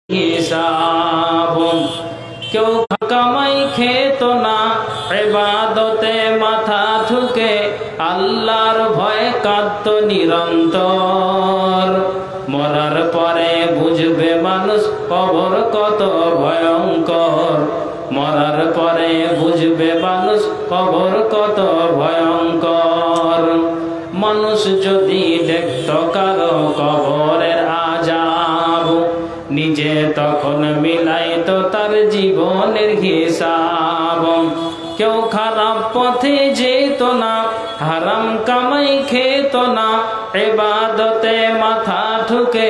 হিসাব। কেউ কামাই খেত না, ইবাদতে মাথা ঠুকে আল্লাহর ভয়ে কাঁদত নিরন্তর। মরার পরে বুঝবে মানুষ কবর কত ভয়ঙ্কর। মরার পরে বুঝবে মানুষ কবর কত ভয়ঙ্কর। মানুষ যদি দেখত কারো কবরের আযাব, নিজে তখন মিলাইতো তার জীবনের হিসাব। কেউ খারাপ পথে যেত না, হারাম কামাই খেত না, ইবাদতে মাথা ঠুকে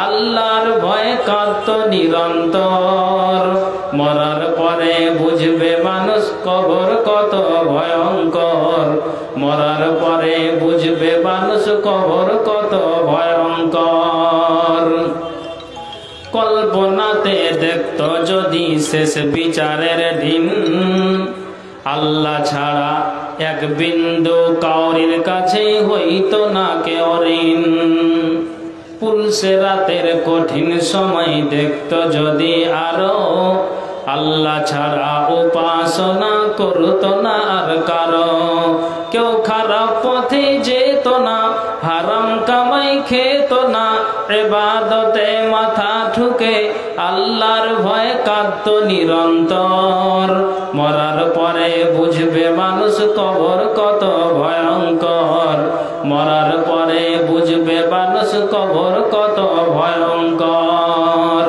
আল্লাহর ভয়ে কাঁদত নিরন্তর। মরার পরে বুঝবে মানুষ কবর কত ভয়ঙ্কর। মরার পরে বুঝবে মানুষ কবর কত ভয়ঙ্কর। কল্পনাতে দেখত যদি শেষ বিচারের দিন, আল্লাহ ছাড়া এক বিন্দু কাউরির কাছে হইত না কেউ ঋণ। পুলসে রাতের কঠিন সময় দেখত যদি আরো, আল্লাহ ছাড়া উপাসনা করত না আর কারো। কেউ খারাপ পথে যেত না, হারাম কামাই খেত না, ইবাদতে মাথা ঠুকে আল্লাহর ভয়ে কাঁদত নিরন্তর। মরার পরে বুঝবে মানুষ কবর কত ভয়ঙ্কর। মরার পরে বুঝবে মানুষ কবর কত ভয়ঙ্কর।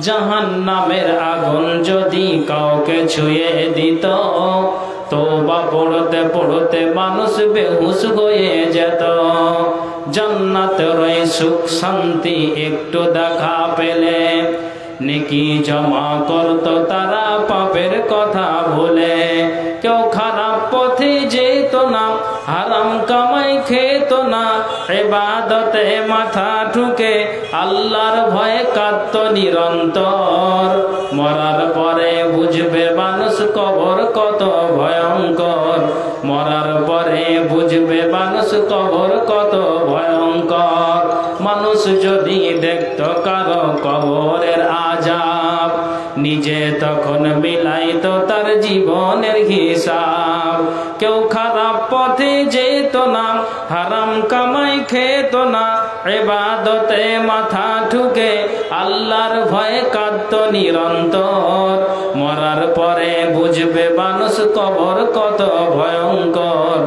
জাহান্নামের আগুন যদি কাউকে ছুঁয়ে দিত, তওবা পড়তে পড়তে মানুষ বেহুশ হয়ে যেত। জান্নাতের সুখ শান্তি একটু দেখা পেলে, নেকি জমা করত তারা পাপের কথা ভুলে। কেউ খারাপ পথে যেত না, হারাম কামাই খেত না, ইবাদতে মাথা ঠুকে আল্লাহর ভয়ে কাঁদত নিরন্তর। মরার পরে বুঝবে মানুষ কবর কত ভয়ঙ্কর। মরার পরে বুঝবে মানুষ কবর কত ভয়ঙ্কর। মানুষ যদি দেখত কারো কবরের আযাব, নিজে তখন মিলাইতো তার জীবনের হিসাব। কেউ খারাপ পথে যেত না, হারাম কামাই খেত না, ইবাদতে মাথা ঠুকে আল্লাহর ভয়ে কাঁদত নিরন্তর। মরার পরে বুঝবে মানুষ কবর কত ভয়ঙ্কর।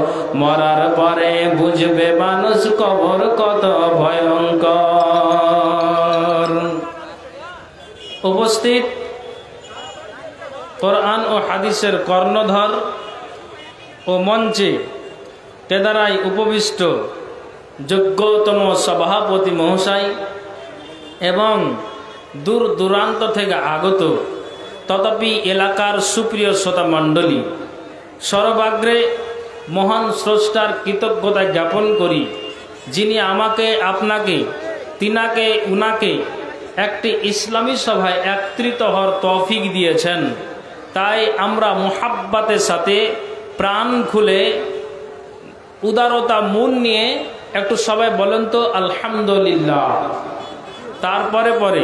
মরার পরে বুঝবে মানুষ কবর কত ভয়ঙ্কর। উপস্থিত কোরআন ও হাদিসের কর্ণধর ও মঞ্চে তেদারাই উপবিষ্ট যোগ্যতম সভাপতি মহাশয় এবং দূর দূরান্ত থেকে আগত তথাপি এলাকার সুপ্রিয় শ্রোতা মণ্ডলী, সর্বাগ্রে মহান স্রষ্টার কৃতজ্ঞতা জ্ঞাপন করি, যিনি আমাকে আপনাকে তিনাকে উনাকে একটি ইসলামী সভায় একত্রিত হওয়ার তৌফিক দিয়েছেন। তাই আমরা মুহাব্বতের সাথে প্রাণ খুলে উদারতা মন নিয়ে একটু সবাই বলেন তো আলহামদুলিল্লাহ। তারপরে পরে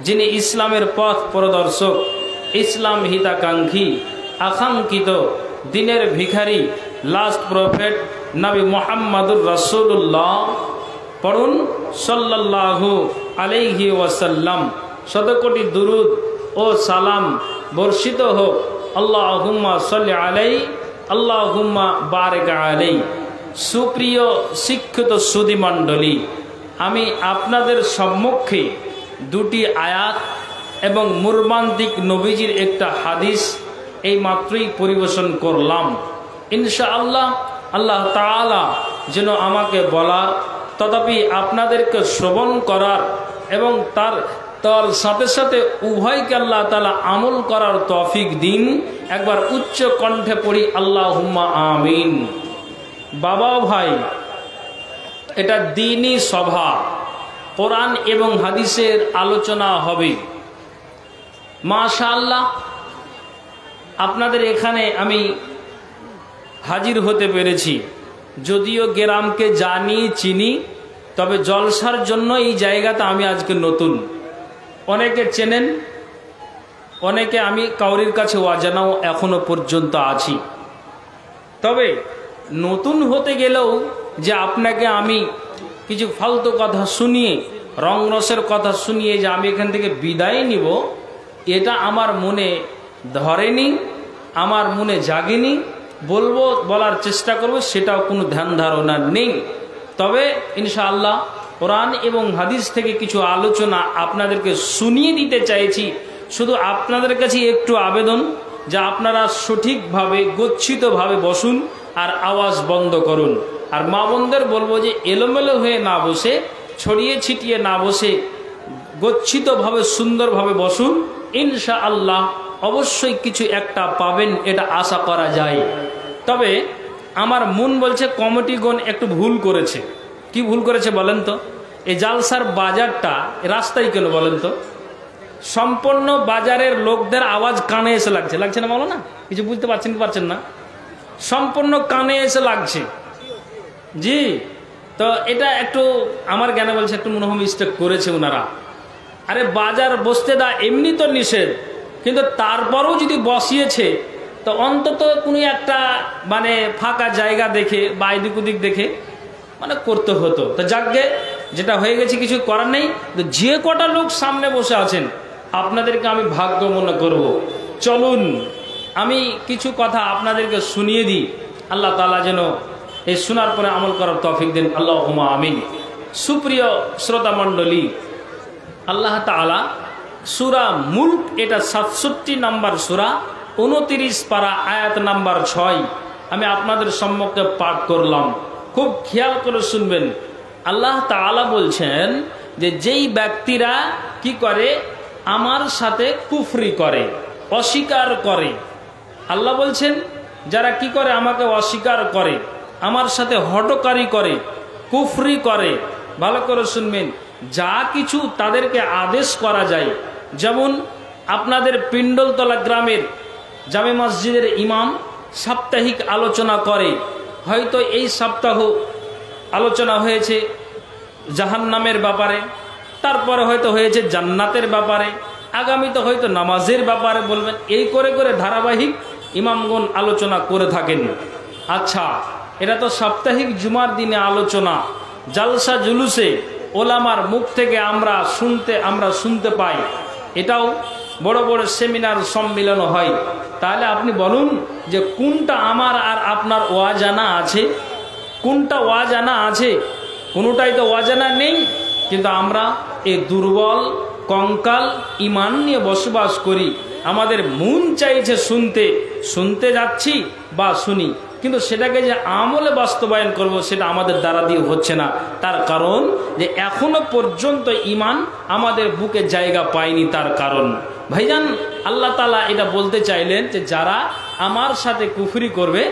যিনি ইসলামের পথ প্রদর্শক, ইসলাম হিতাকাঙ্ক্ষী, আকাঙ্ক্ষিত দিনের ভিখারি, লাস্ট প্রফেট নবী মুহাম্মদুর রাসূলুল্লাহ, পড়ুন সাল্লাল্লাহু আলাইহি ওয়াসাল্লাম। শতকোটি দুরুদ ও সালাম বর্ষিত হোক। আল্লাহুম্মা সাল্লি আলাইহি, আল্লাহুম্মা বারিক আলাইহি। সুপ্রিয় শিক্ষিত সুধী মণ্ডলী, আমি আপনাদের সম্মুখে দুটি আয়াত এবং মর্মান্তিক নবীজির একটা হাদিস এই মাত্রই পরিবেশন করলাম। ইনশাআল্লাহ আল্লাহ তাআলা যেন আমাকে বলার, তথাপি আপনাদেরকে শ্রবণ করার এবং তার সাথে সাথে উভয়কে আল্লাহ তাআলা আমল করার তৌফিক দিন। একবার উচ্চ কণ্ঠে পড়ি আল্লাহুম্মা আমিন। বাবা ভাই, এটা দ্বীনি সভা, কোরআন এবং হাদিসের আলোচনা হবে। মাশাআল্লাহ, আপনাদের এখানে আমি হাজির হতে পেরেছি। যদিও গ্রামকে জানি চিনি, তবে জলসার জন্য এই জায়গাটা আমি আজকে নতুন। অনেকে চেনেন, অনেকে আমি কাউরির কাছে অজানাও এখনো পর্যন্ত আছি। তবে নতুন হতে গেলেও যে আপনাকে আমি কিছু ফালতু কথা শুনিয়ে, রংরসের কথা শুনিয়ে যে আমি এখান থেকে বিদায় নিব, এটা আমার মনে ধরেনি, আমার মনে জাগেনি। বলবো, বলার চেষ্টা করব, সেটাও কোনো ধ্যান ধারণা নেই। তবে ইনশাআল্লাহ কোরআন এবং হাদিস থেকে কিছু আলোচনা আপনাদেরকে শুনিয়ে দিতে চাইছি। শুধু আপনাদের কাছে একটু আবেদন যে আপনারা সঠিকভাবে গচ্ছিতভাবে বসুন আর আওয়াজ বন্ধ করুন। আর মা বোনদের বলবো যে এলোমেলো হয়ে না বসে, ছড়িয়ে ছিটিয়ে না বসে গচ্ছিতভাবে সুন্দরভাবে বসুন। ইনশাআল্লাহ অবশ্যই কিছু একটা পাবেন, এটা আশা করা যায়। তবে আমার মন বলছে কমিটিগণ একটু ভুল করেছে। কি ভুল করেছে বলেন তো? এই জালসার বাজারটা রাস্তায় কেন বলেন তো? সম্পূর্ণ বাজারের লোকদের আওয়াজ কানে এসে লাগছে, লাগছে না বলো না? কিছু বুঝতে পারছেন কি পারছেন না? সম্পূর্ণ কানে এসে লাগছে। জি, তো এটা একটু আমার জ্ঞানে বলছে একটু মনে হয় মিস্টেক করেছে ওনারা। আরে বাজার বসতে দা এমনি তো নিষেধ, কিন্তু তারপরেও যদি বসিয়েছে তো অন্তত কোনো একটা মানে ফাঁকা জায়গা দেখে বা এদিক ওদিক দেখে মানে করতে হতো। তো যাকগে, যেটা হয়ে গেছে কিছু করার নেই। তো যে কটা লোক সামনে বসে আছেন আপনাদেরকে আমি ভাগ্য মনে করব। চলুন আমি কিছু কথা আপনাদেরকে শুনিয়ে দিই। আল্লাহ তাআলা যেন এই শোনার পরে আমল করার তৌফিক দেন, আল্লাহুম্মা আমিন। সুপ্রিয় শ্রোতা মণ্ডলী, আল্লাহ তাআলা সূরা মুলক, এটা 67 নম্বর সূরা, 29 পারা আয়াত নাম্বার 6 আমি আপনাদের সম্মুখে পাঠ করলাম। খুব খেয়াল করে শুনবেন। আল্লাহ তাআলা বলছেন যে যেই ব্যক্তিরা কি করে, আমার সাথে কুফরি করে, অস্বীকার করে। আল্লাহ বলছেন যারা কি করে, আমাকে অস্বীকার করে, আমার সাথে হটকারী করে, কুফরি করে। ভালো করে শুনবেন, যা কিছু তাদেরকে আদেশ করা যায়, যেমন আপনাদের পিণ্ডলতলা গ্রামের জামে মসজিদের ইমাম সাপ্তাহিক আলোচনা করে। হয়তো এই সপ্তাহ আলোচনা হয়েছে জাহান্নামের ব্যাপারে, তারপরে হয়তো হয়েছে জান্নাতের ব্যাপারে, আগামীতে হয়তো নামাজের ব্যাপারে বলবেন। এই করে করে ধারাবাহিক ইমামগণ আলোচনা করে থাকেন। আচ্ছা, এটা তো সাপ্তাহিক জুমার দিনে আলোচনা, জালসা জুলুসে ওলামার মুখ থেকে আমরা শুনতে পাই। এটাও বড় বড় সেমিনার সম্মেলন হয়। তাহলে আপনি বলুন যে কোনটা আমার আর আপনার অজানা আছে? কোনটা অজানা আছে? কোনোটাই তো অজানা নেই। কিন্তু আমরা এই দুর্বল কঙ্কাল ইমান নিয়ে বসবাস করি। আমাদের মন চাইছে শুনতে যাচ্ছি বা শুনি, কিন্তু সেটাকে যে আমলে বাস্তবায়ন করব সেটা আমাদের দ্বারা দিয়ে হচ্ছে না। তার কারণ যে এখনো পর্যন্ত ইমান আমাদের বুকে জায়গা পায়নি। তার কারণ ভাইজান, আল্লাহ তাআলা এটা বলতে চাইলেন যে যারা আমার সাথে কুফরি করবে,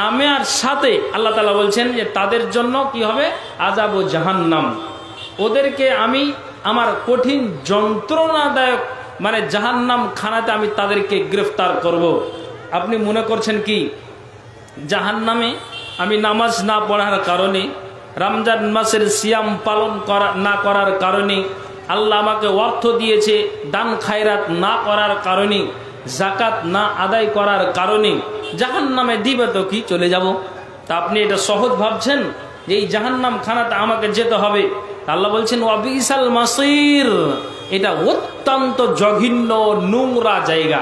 আমার সাথে আল্লাহ তাআলা বলছেন যে তাদের জন্য কি হবে, আযাব ও জাহান্নাম। ওদেরকে আমি আমার কঠিন যন্ত্রণাদায়ক মানে জাহান্নাম খানাতে আমি তাদেরকে গ্রেফতার করব। আপনি মনে করছেন কি জাহান্নামে আমি নামাজ না পড়ার কারণে, রমজান মাসের সিয়াম পালন না করার কারণে, আল্লাহ আমাকে অর্থ দিয়েছে দান খায়রাত না করার কারণে, জাকাত না আদায় করার কারণে জাহান্নামে দিবে তো কি চলে যাব? তা আপনি এটা সহজ ভাবছেন যে এই জাহান্নাম খানাতে আমাকে যেতে হবে? আল্লাহ বলছেন ওয়াবিসাল মাসির, এটা অত্যন্ত জঘন্য নোংরা জায়গা,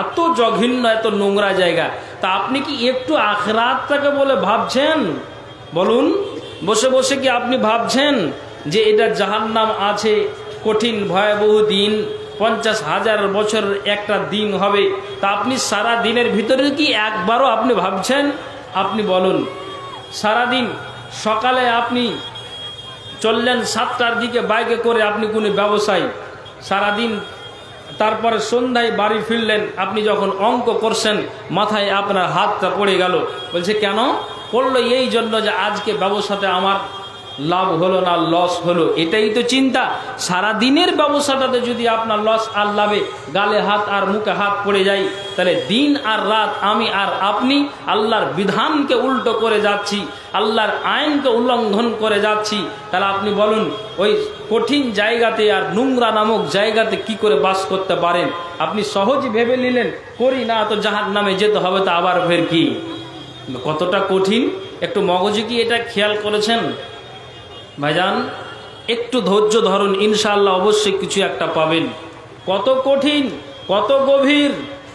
এত জঘন্য এত নোংরা জায়গা। তা আপনি কি একটু আখিরাতটাকে বলে ভাবছেন? বলুন, বসে বসে কি আপনি ভাবছেন যে এটা জাহান্নাম আছে, কঠিন ভয়াবহ দিন, 50,000 বছর একটা দিন হবে? তা আপনি সারা দিনের ভিতরে কি একবারও আপনি ভাবছেন? আপনি বলুন, সারাদিন সকালে আপনি চললেন 7টার দিকে বাইকে করে, আপনি কোনো ব্যবসায়ী, সারাদিন তারপরে সন্ধ্যায় বাড়ি ফিরলেন, আপনি যখন অঙ্ক করছেন মাথায় আপনার হাতটা পড়ে গেল। বলছে কেন পড়লো? এই জন্য যে আজকে ব্যবসাতে আমার লাভ হলো না লস হলো, এটাই তো চিন্তা। সারা দিনের ব্যবসাটাতে যদি আপনার লস আর লাভে গালে হাত আর মুখে হাত পড়ে যায়, তাহলে দিন আর রাত আমি আর আপনি আল্লাহর বিধানকে উল্টো করে যাচ্ছি, আল্লাহর আইনকে উল্লঙ্ঘন করে যাচ্ছি। তাহলে আপনি বলুন ওই কঠিন জায়গাতে আর নোংরা নামক জায়গাতে কি করে বাস করতে পারেন? আপনি সহজই ভেবে নিলেন করি না তো জাহান্নামে যেতে হবে, তো আবার ফের কি, কতটা কঠিন একটু মগজে কি এটা খেয়াল করেছেন ভাইজান? একটু ধৈর্য ধরুন, ইনশাআল্লাহ অবশ্যই কিছু একটা পাবেন। কত কঠিন, কত গভীর,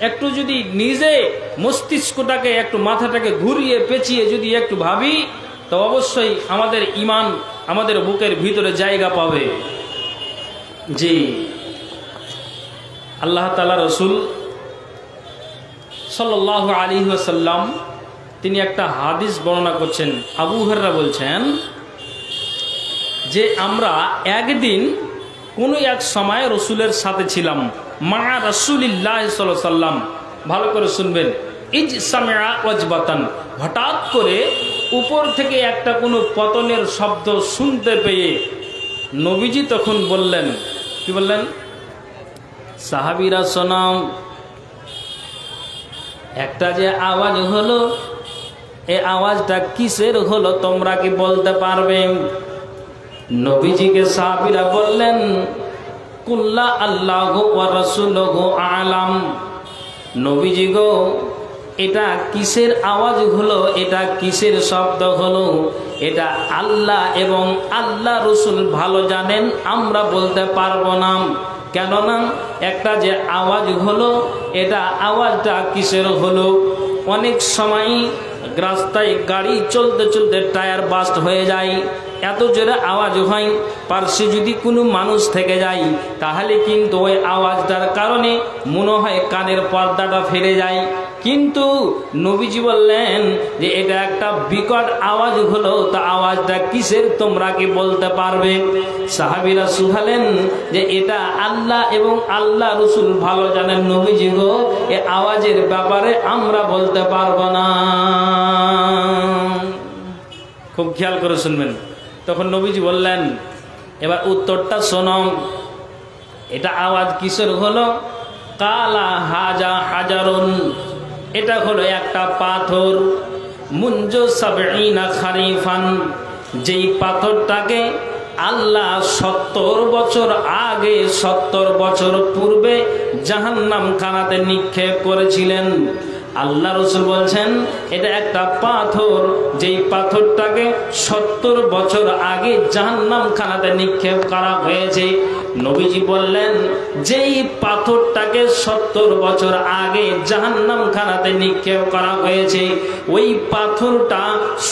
একটু যদি নিজে মস্তিষ্কটাকে একটু মাথাটাকে ঘুরিয়ে পেঁচিয়ে যদি একটু ভাবি, তো অবশ্যই আমাদের ঈমান আমাদের বুকের ভিতরে জায়গা পাবে। জি, আল্লাহ তাআলা রাসূল সাল্লাল্লাহু আলাইহি ওয়াসাল্লাম তিনি একটা হাদিস বর্ণনা করছেন। আবু হুরায়রা বলছেন যে আমরা একদিন কোনো এক সময় রসুলের সাথে ছিলাম, মা রাসূলিল্লাহ সাল্লাল্লাহু আলাইহি ওয়াসাল্লাম। ভালো করে শুনবেন, ইজ সামিআ ওয়াজবাতান, হঠাৎ করে উপর থেকে একটা কোনো পতনের শব্দ শুনতে পেয়ে নবীজি তখন বললেন, কি বললেন? সাহাবীরা শোনাও, একটা যে আওয়াজ হলো, এই আওয়াজটা কিসের হলো তোমরা কি বলতে পারবে? নবীজিকে সাহাবীরা বললেন, কুল্লা আল্লাহু ওয়া রাসূলুহু আলাম। নবীজি গো, এটা কিসের আওয়াজ হলো, এটা কিসের শব্দ হলো, এটা আল্লাহ এবং আল্লাহ রসুল ভালো জানেন, আমরা বলতে পারবো না। কেননা একটা যে আওয়াজ হলো, এটা আওয়াজটা কিসের হলো? অনেক সময় রাস্তায় গাড়ি চলতে চলতে টায়ার বাস্ট হয়ে যায়, এত জোরে আওয়াজ হয়, পার্শ্বে যদি কোনো মানুষ থেকে যায় তাহলে কিন্তু ওই আওয়াজটার কারণে মনে হয় কানের পর্দাটা ফেলে যায়। কিন্তু নবীজি বললেন যে এটা একটা বিকট আওয়াজ হলো, তা আওয়াজটা কিসের তোমরা কি বলতে পারবে? সাহাবীরা শুধালেন যে এটা আল্লাহ এবং আল্লাহ রসুল ভালো জানেন নবীজি গো, এ আওয়াজের ব্যাপারে আমরা বলতে পারবো না। খুব খেয়াল করে শুনবেন। তখন নবীজি বললেন, এবার উত্তরটা শোনো, এটা আওয়াজ কিসের হলো? কালা হাজা হাজারুন, এটা হলো একটা পাথর, মুনজু সাবঈনা খারিফান, যেই পাথরটাকে আল্লাহ 70 বছর আগে 70 বছর পূর্বে জাহান্নাম খানাতে নিক্ষেপ করেছিলেন। আল্লাহ রসুল বলছেন এটা একটা পাথর, যেই পাথরটাকে 70 বছর আগে জাহান্নাম খানাতে নিক্ষেপ করা হয়েছে। নবীজি বললেন যেই পাথরটাকে 70 বছর আগে জাহান্নাম খানাতে নিক্ষেপ করা হয়েছে, ওই পাথরটা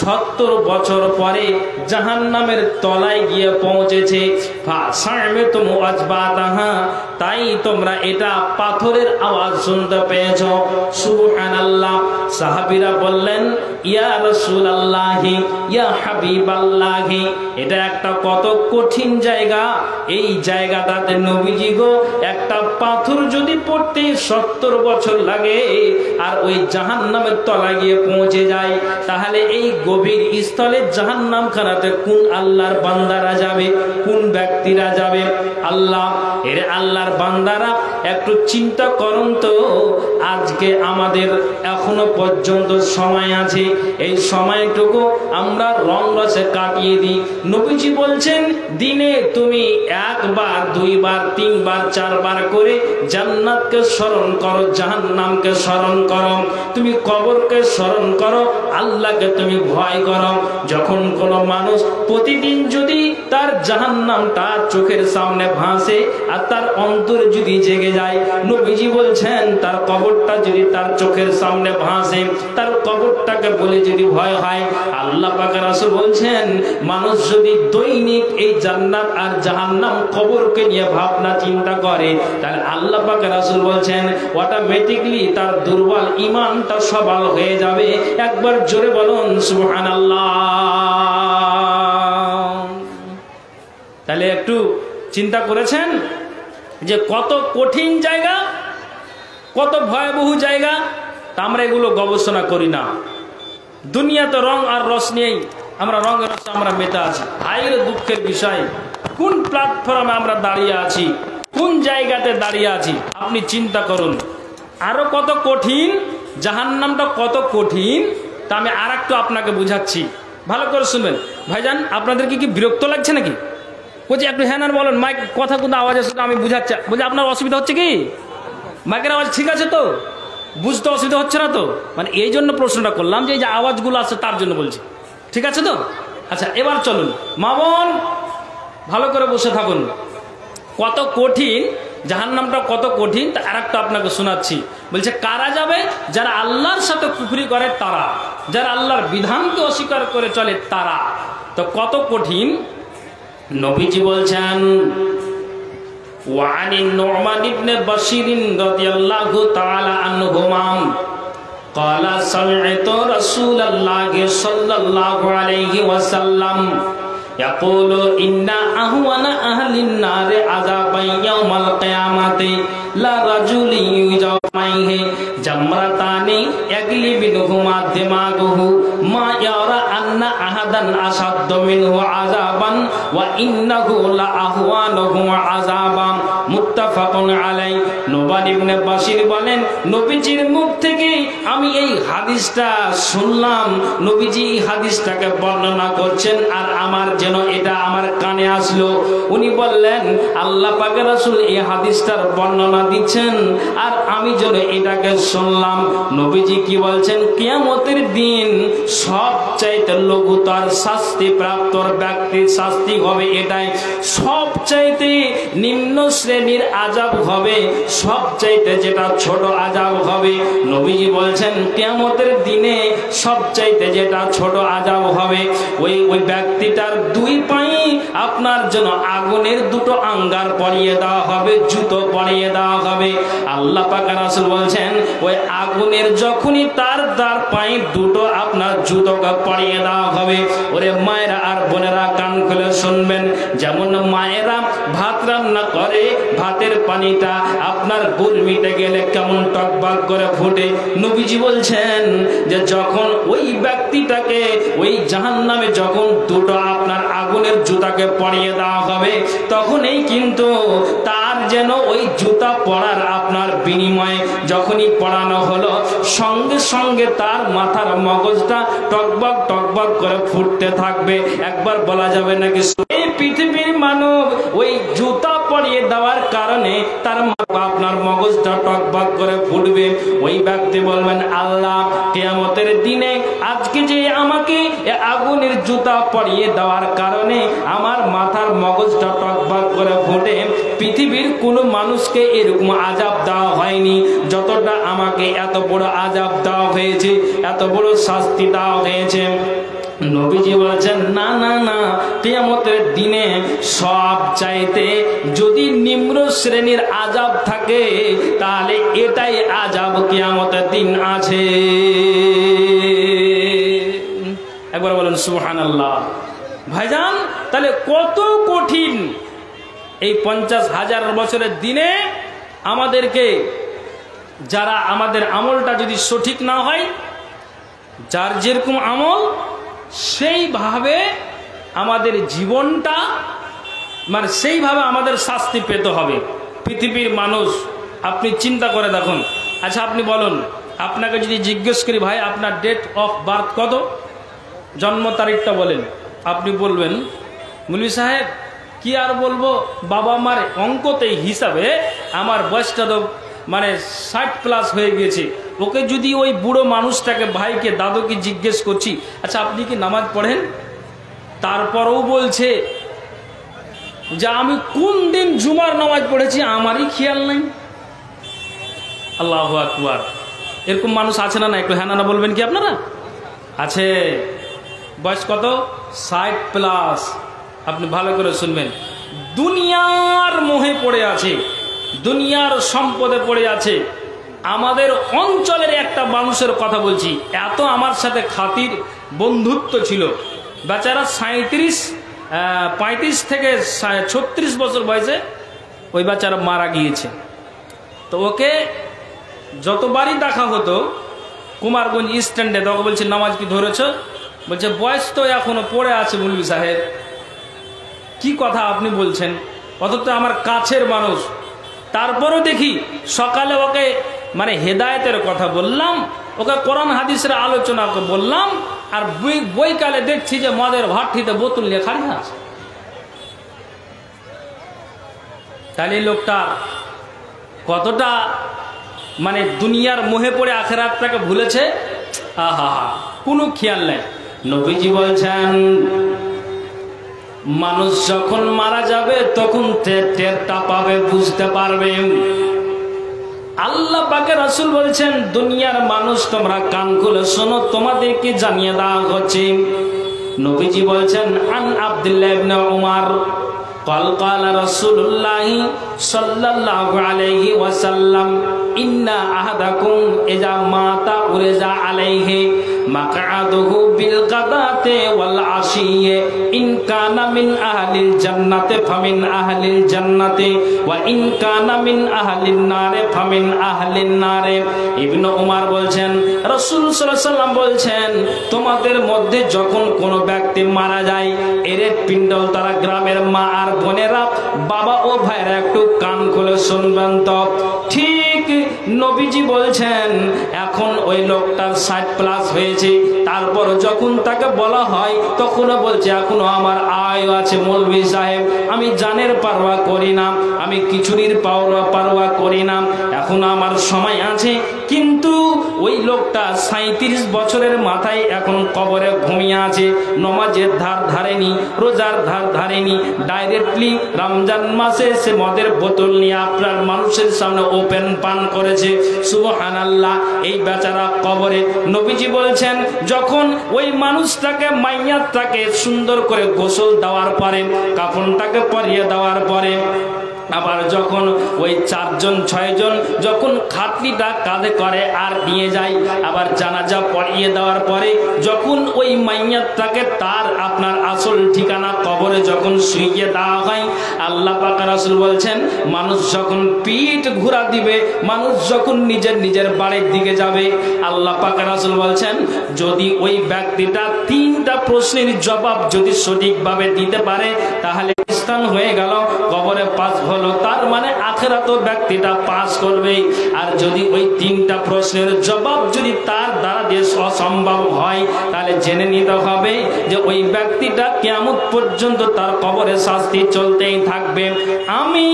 70 বছর পরে জাহান্নামের তলায় গিয়ে পৌঁছেছে। তাই তোমরা এটা পাথরের আওয়াজ শুনতে পেয়েছ। সুবহানাল্লাহ। সাহাবীরা বললেন, ইয়া রাসূলুল্লাহি ইয়া হাবিবাল্লাহি, এটা একটা কত কঠিন জায়গা। এই জায়গাটাতে নবীজি গো, একটা পাথর যদি পড়তে 70 বছর লাগে আর ওই জাহান্নামের তলায় গিয়ে পৌঁছে যায়, তাহলে এই গভীর স্থলে জাহান্নাম খানাতে কোন আল্লাহর বান্দারা যাবে, কোন ব্যক্তিরা যাবে? আল্লাহ, এর আল্লাহর বান্দারা একটু চিন্তা করুন তো, আজকে আমাদের এখনো পর্যন্ত সময় আছে, এই সময়টুকু আমরা রং রসে কাটিয়ে দিই। নবীজি বলছেন দিনে তুমি 1 বার 2 বার 3 বার 4 বার করে জান্নাতকে স্মরণ করো, জাহান্নামকে স্মরণ করো, তুমি কবরকে স্মরণ করো, আল্লাহকে তুমি ভয় করো। যখন কোনো মানুষ প্রতিদিন যদি তার জাহান্নামটা চোখের সামনে ভাসে আর তার অন্তর যদি জেগে যায়, নবীজি বলছেন তার কবরটা যদি তার চোখের সামনে ভাসে, তার কবরটাকে বলে যদি ভয় হয়, আল্লাহ পাক রাসূল বলছেন মানুষ যদি দৈনিক এই জান্নাত আর জাহান্নাম কবরকে নিয়ে ভাবনা চিন্তা করে, তাহলে আল্লাহ পাক রাসূল বলছেন অটোমেটিক্যালি তার দুর্বল ঈমানটা সবল হয়ে যাবে। একবার জোরে বলুন সুবহানাল্লাহ। তাহলে একটু চিন্তা করেছেন যে কত কঠিন জায়গা, কত ভয়াবহ জায়গা। তা আমরা এগুলো গবেষণা করি না। দুনিয়া তো রং আর রস নিয়েই আমরা রঙের রসে আমরা মেতে আছি। হায়ের দুঃখের বিষয়, কোন প্ল্যাটফর্মে আমরা দাঁড়িয়ে আছি, কোন জায়গাতে দাঁড়িয়ে আছি আপনি চিন্তা করুন। আরো কত কঠিন জাহান্নামটা, কত কঠিন তা আমি আর একটু আপনাকে বুঝাচ্ছি, ভালো করে শুনবেন। ভাইজান আপনাদেরকে কি বিরক্ত লাগছে নাকি? বলছি একটু হ্যাঁ না বলেন, মাইক কথা কিন্তু আওয়াজ আসলে আমি বুঝাচ্ছি। বলছি আপনার অসুবিধা হচ্ছে কি? মাইকের আওয়াজ ঠিক আছে তো? বুঝতে অসুবিধা হচ্ছে না তো? মানে এই জন্য প্রশ্নটা করলাম যে এই যে আওয়াজগুলো আছে তার জন্য বলছি, ঠিক আছে তো? আচ্ছা এবার চলুন মা বোন ভালো করে বসে থাকুন। কত কঠিন জাহান্নামটা, কত কঠিন তা আর একটা আপনাকে শোনাচ্ছি। বলছে কারা যাবে? যারা আল্লাহর সাথে কুফরি করে তারা, যারা আল্লাহর বিধানকে অস্বীকার করে চলে তারা। তো কত কঠিন নবীজি বলছেন, وعن النعمان بن بشير رضي الله تعالى عنهما قال سمعت رسول الله صلى الله عليه وسلم يقول إن أهون أهل النار عذابا يوم القيامة لرجل يجمعه جمرتان يغلي منهما دماغه ما يرى أن أحدا أشد منه عذابا وإنه لأهوانهم عذابا মুত্তাফাকুন আলাইহি। নোমান ইবনে বাশির বলেন নবীজির মুখ থেকে আমি এই হাদিসটা শুনলাম, নবীজি এই হাদিসটাকে বর্ণনা করছেন আর আমার যেন এটা আমার কানে আসলো। উনি বললেন আল্লাহ পাকের রাসূল এই হাদিসটার বর্ণনা দিচ্ছেন আর আমি যেন এটাকে শুনলাম। নবীজি কি বলছেন? কিয়ামতের দিন সবচাইতে লঘুতর শাস্তি প্রাপ্ত ব্যক্তির শাস্তি হবে এটাই, সবচাইতে নিম্ন শ্রেণীর আযাব হবে, সবচাইতে যেটা ছোট আযাব হবে। নবীজি বলছেন কিয়ামতের দিনে সবচাইতে যেটা ছোট আযাব হবে ওই ব্যক্তিটার দুই পায়ে আপনার জন্য আগুনের দুটো আঙ্গার পরিয়ে দেওয়া হবে, জুতো পরিয়ে দেওয়া হবে। আল্লাহ পাক রাসূল বলছেন ওই আগুনের যখনই তার পায়ে দুটো আপনার জুতোকে পরিয়ে দেওয়া হবে। ওরে মায়েরা আর বোনেরা কান খুলে শুনবেন, যেমন মায়েরা ভাত রান্না করে, ভাতের পানিটা আপনার গুলমিতে গেলে কেমন টকবক করে ফুটে, নবীজি বলছেন যে যখন ওই ব্যক্তিটাকে ওই জাহান্নামে যখন দুটো আপনার আগুনের জুতাকে পরিয়ে দেওয়া হবে তখনই কিন্তু তার যেন ওই জুতা পরার আপনার বিনিময়ে যখনই পরানো হলো সঙ্গে সঙ্গে তার মাথার মগজটা টকবক টকবক করে ফুটতে থাকবে। একবার বলা যাবে নাকি এই পৃথিবীর মানব ওই জুতা পরিয়ে দেওয়ার কারণে তার আপনার মগজটা টকবক করে ফুটবে। ওই ব্যক্তি বলবেন আল্লাহ কিয়ামতের দিনে আজকে যে আমাকে আগুনের জুতা পরিয়ে দেওয়ার কারণে আমার মাথার মগজটা টকবক করে ফুটে, পৃথিবীর কোনো মানুষকে এরকম আযাব দেওয়া হয়নি যতটা আমাকে এত বড় আযাব দেওয়া হয়েছে, এত বড় শাস্তি দেওয়া হয়েছে। নবীজি বলেছেন না না না, কিয়ামতের দিনে সব চাইতে যদি নিম্ন শ্রেণীর আযাব থাকে তাহলে এটাই আযাব কিয়ামতের দিন আছে। একবার বলেন সুবহানাল্লাহ। ভাইজান তাহলে কত কঠিন এই 50,000 বছরের দিনে আমাদেরকে, যারা আমাদের আমলটা যদি সঠিক না হয়, যার যেরকম আমল সেইভাবে আমাদের জীবনটা মানে সেইভাবে আমাদের শাস্তি পেতে হবে। পৃথিবীর মানুষ আপনি চিন্তা করে দেখুন। আচ্ছা আপনি বলুন, আপনাকে যদি জিজ্ঞেস করি ভাই আপনার ডেট অফ বার্থ কত, জন্ম তারিখটা বলেন, আপনি বলবেন মৌলভী সাহেব কি আর বলবো, বাবা মার অঙ্কতে হিসাবে আমার বয়সটা তো মানে 60+ হয়ে গিয়েছে। ওকে যদি ওই বুড়ো মানুষটাকে ভাইকে দাদুকে জিজ্ঞেস করছি আচ্ছা আপনি কি নামাজ পড়েন, তারপরেও বলছে যে আমি কোন দিন জুমার নামাজ পড়েছি আমারই খেয়াল নাই। আল্লাহু আকবার। এরকম মানুষ আছে না? না একটু হ্যাঁ না বলবেন কি আপনারা? আছে। বয়স কত? 60+। আপনি ভালো করে শুনবেন, দুনিয়ার মোহে পড়ে আছে, দুনিয়ার সম্পদে পড়ে আছে। আমাদের অঞ্চলের একটা মানুষের কথা বলছি, এত আমার সাথে খাতির বন্ধুত্ব ছিল, বেচারা 35 থেকে 36 বছর বয়সে ওই বেচারা মারা গিয়েছে। তো ওকে যতবারই দেখা হতো কুমারগঞ্জ স্ট্যান্ডে, তখন বলছে নামাজ কি ধরেছ? বলছে বয়স তো এখনো পড়ে আছে মৌলভী সাহেব। কি কথা আপনি বলছেন, অথচ আমার কাছের মানুষ। তারপরও দেখি সকালে ওকে মানে হেদায়েতের কথা বললাম, ওকে কোরআন হাদিসের আলোচনা বললাম, আর বইকালে দেখছি যে মদের ভাটিতে বোতল নিয়ে খালি আছে। তাহলে লোকটা কতটা মানে দুনিয়ার মোহে পড়ে আখেরাতটাকে ভুলেছে। আহা, কোনো খেয়াল নেই। নবীজি বলছেন মানুষ যখন মারা যাবে তখন টেরটা পাবে, বুঝতে পারবে। আল্লাহ পাকের রাসূল বলছেন দুনিয়ার মানুষ তোমরা কান খুলে শোনো, তোমাদেরকে জানিয়ে দেওয়া হচ্ছে। নবীজি বলছেন আন আব্দুল্লাহ ইবনে উমর قال قال رسول الله صلى الله عليه وسلم إن أحدكم إذا مات ورزع عليه مقعده بالغداة والعشي إن كان من أهل الجنة فمن أهل الجنة وإن كان من أهل النار فمن أهل النار। ইবনে উমর বলছেন রাসূল সাল্লাল্লাহু আলাইহি ওয়াসাল্লাম বলছেন তোমাদের মধ্যে যখন কোনো ব্যক্তি মারা যায়, এর পিণ্ডল তারা গ্রামের মা আর বোনেরা, বাবা ও ভাইরা একটু কান খুলে শুনবেন তো। ঠিক নবীজি বলছেন এখন ওই লোকটার 60+ হয়েছে, তারপর যখন তাকে বলা হয় তখনও বলছে এখনো আমার আয়ু আছে মৌলভী সাহেব, আমি জানের পারওয়া করি না, আমি কিছুরির পারওয়া করি না, এখন আমার সময় আছে। কিন্তু ওই লোকটা 37 বছরের মাথায় এখন কবরে ঘুমিয়ে আছে, নমাজের ধার ধারেনি, রোজার ধার ধারেনি, ডাইরেক্টলি রমজান মাসে সে মদের বোতল নিয়ে আপনার মানুষের সামনে ওপেন পান করেছে। সুবহানাল্লাহ, এই বেচারা কবরে। নবীজি বলছেন যখন ওই মানুষটাকে মাইয়াতটাকে সুন্দর করে গোসল দেওয়ার পরে, কাফনটাকে পরিয়ে দেওয়ার পরে, আবার যখন ওই 4 জন 6 জন যখন খাটলিটা কাঁধে করে আর নিয়ে যায়, আবার জানাজা পড়িয়ে দেওয়ার পরে যখন ওই মাইয়াতটাকে তার আপনার আসল ঠিকানা কবরে যখন শুইয়ে দেওয়া হয়, আল্লাহ পাক রাসূল বলছেন মানুষ যখন পিঠ ঘুরা দিবে, মানুষ যখন নিজের বাড়ির দিকে যাবে, আল্লাহ পাক রাসূল বলছেন যদি ওই ব্যক্তিটা 3টা প্রশ্নের জবাব যদি সঠিকভাবে দিতে পারে তাহলে স্থান হয়ে গেল, কবরে পাস হলো, তার মানে আখিরাতে ব্যক্তিটা পাস করবে। আর যদি ওই 3টা প্রশ্নের জবাব যদি তার দ্বারা দিয়ে অসম্ভব হয় তাহলে জেনে নিতে হবে যে ওই ব্যক্তিটা কিয়ামত পর্যন্ত তার কবরে শাস্তি চলতেই থাকবে। আমি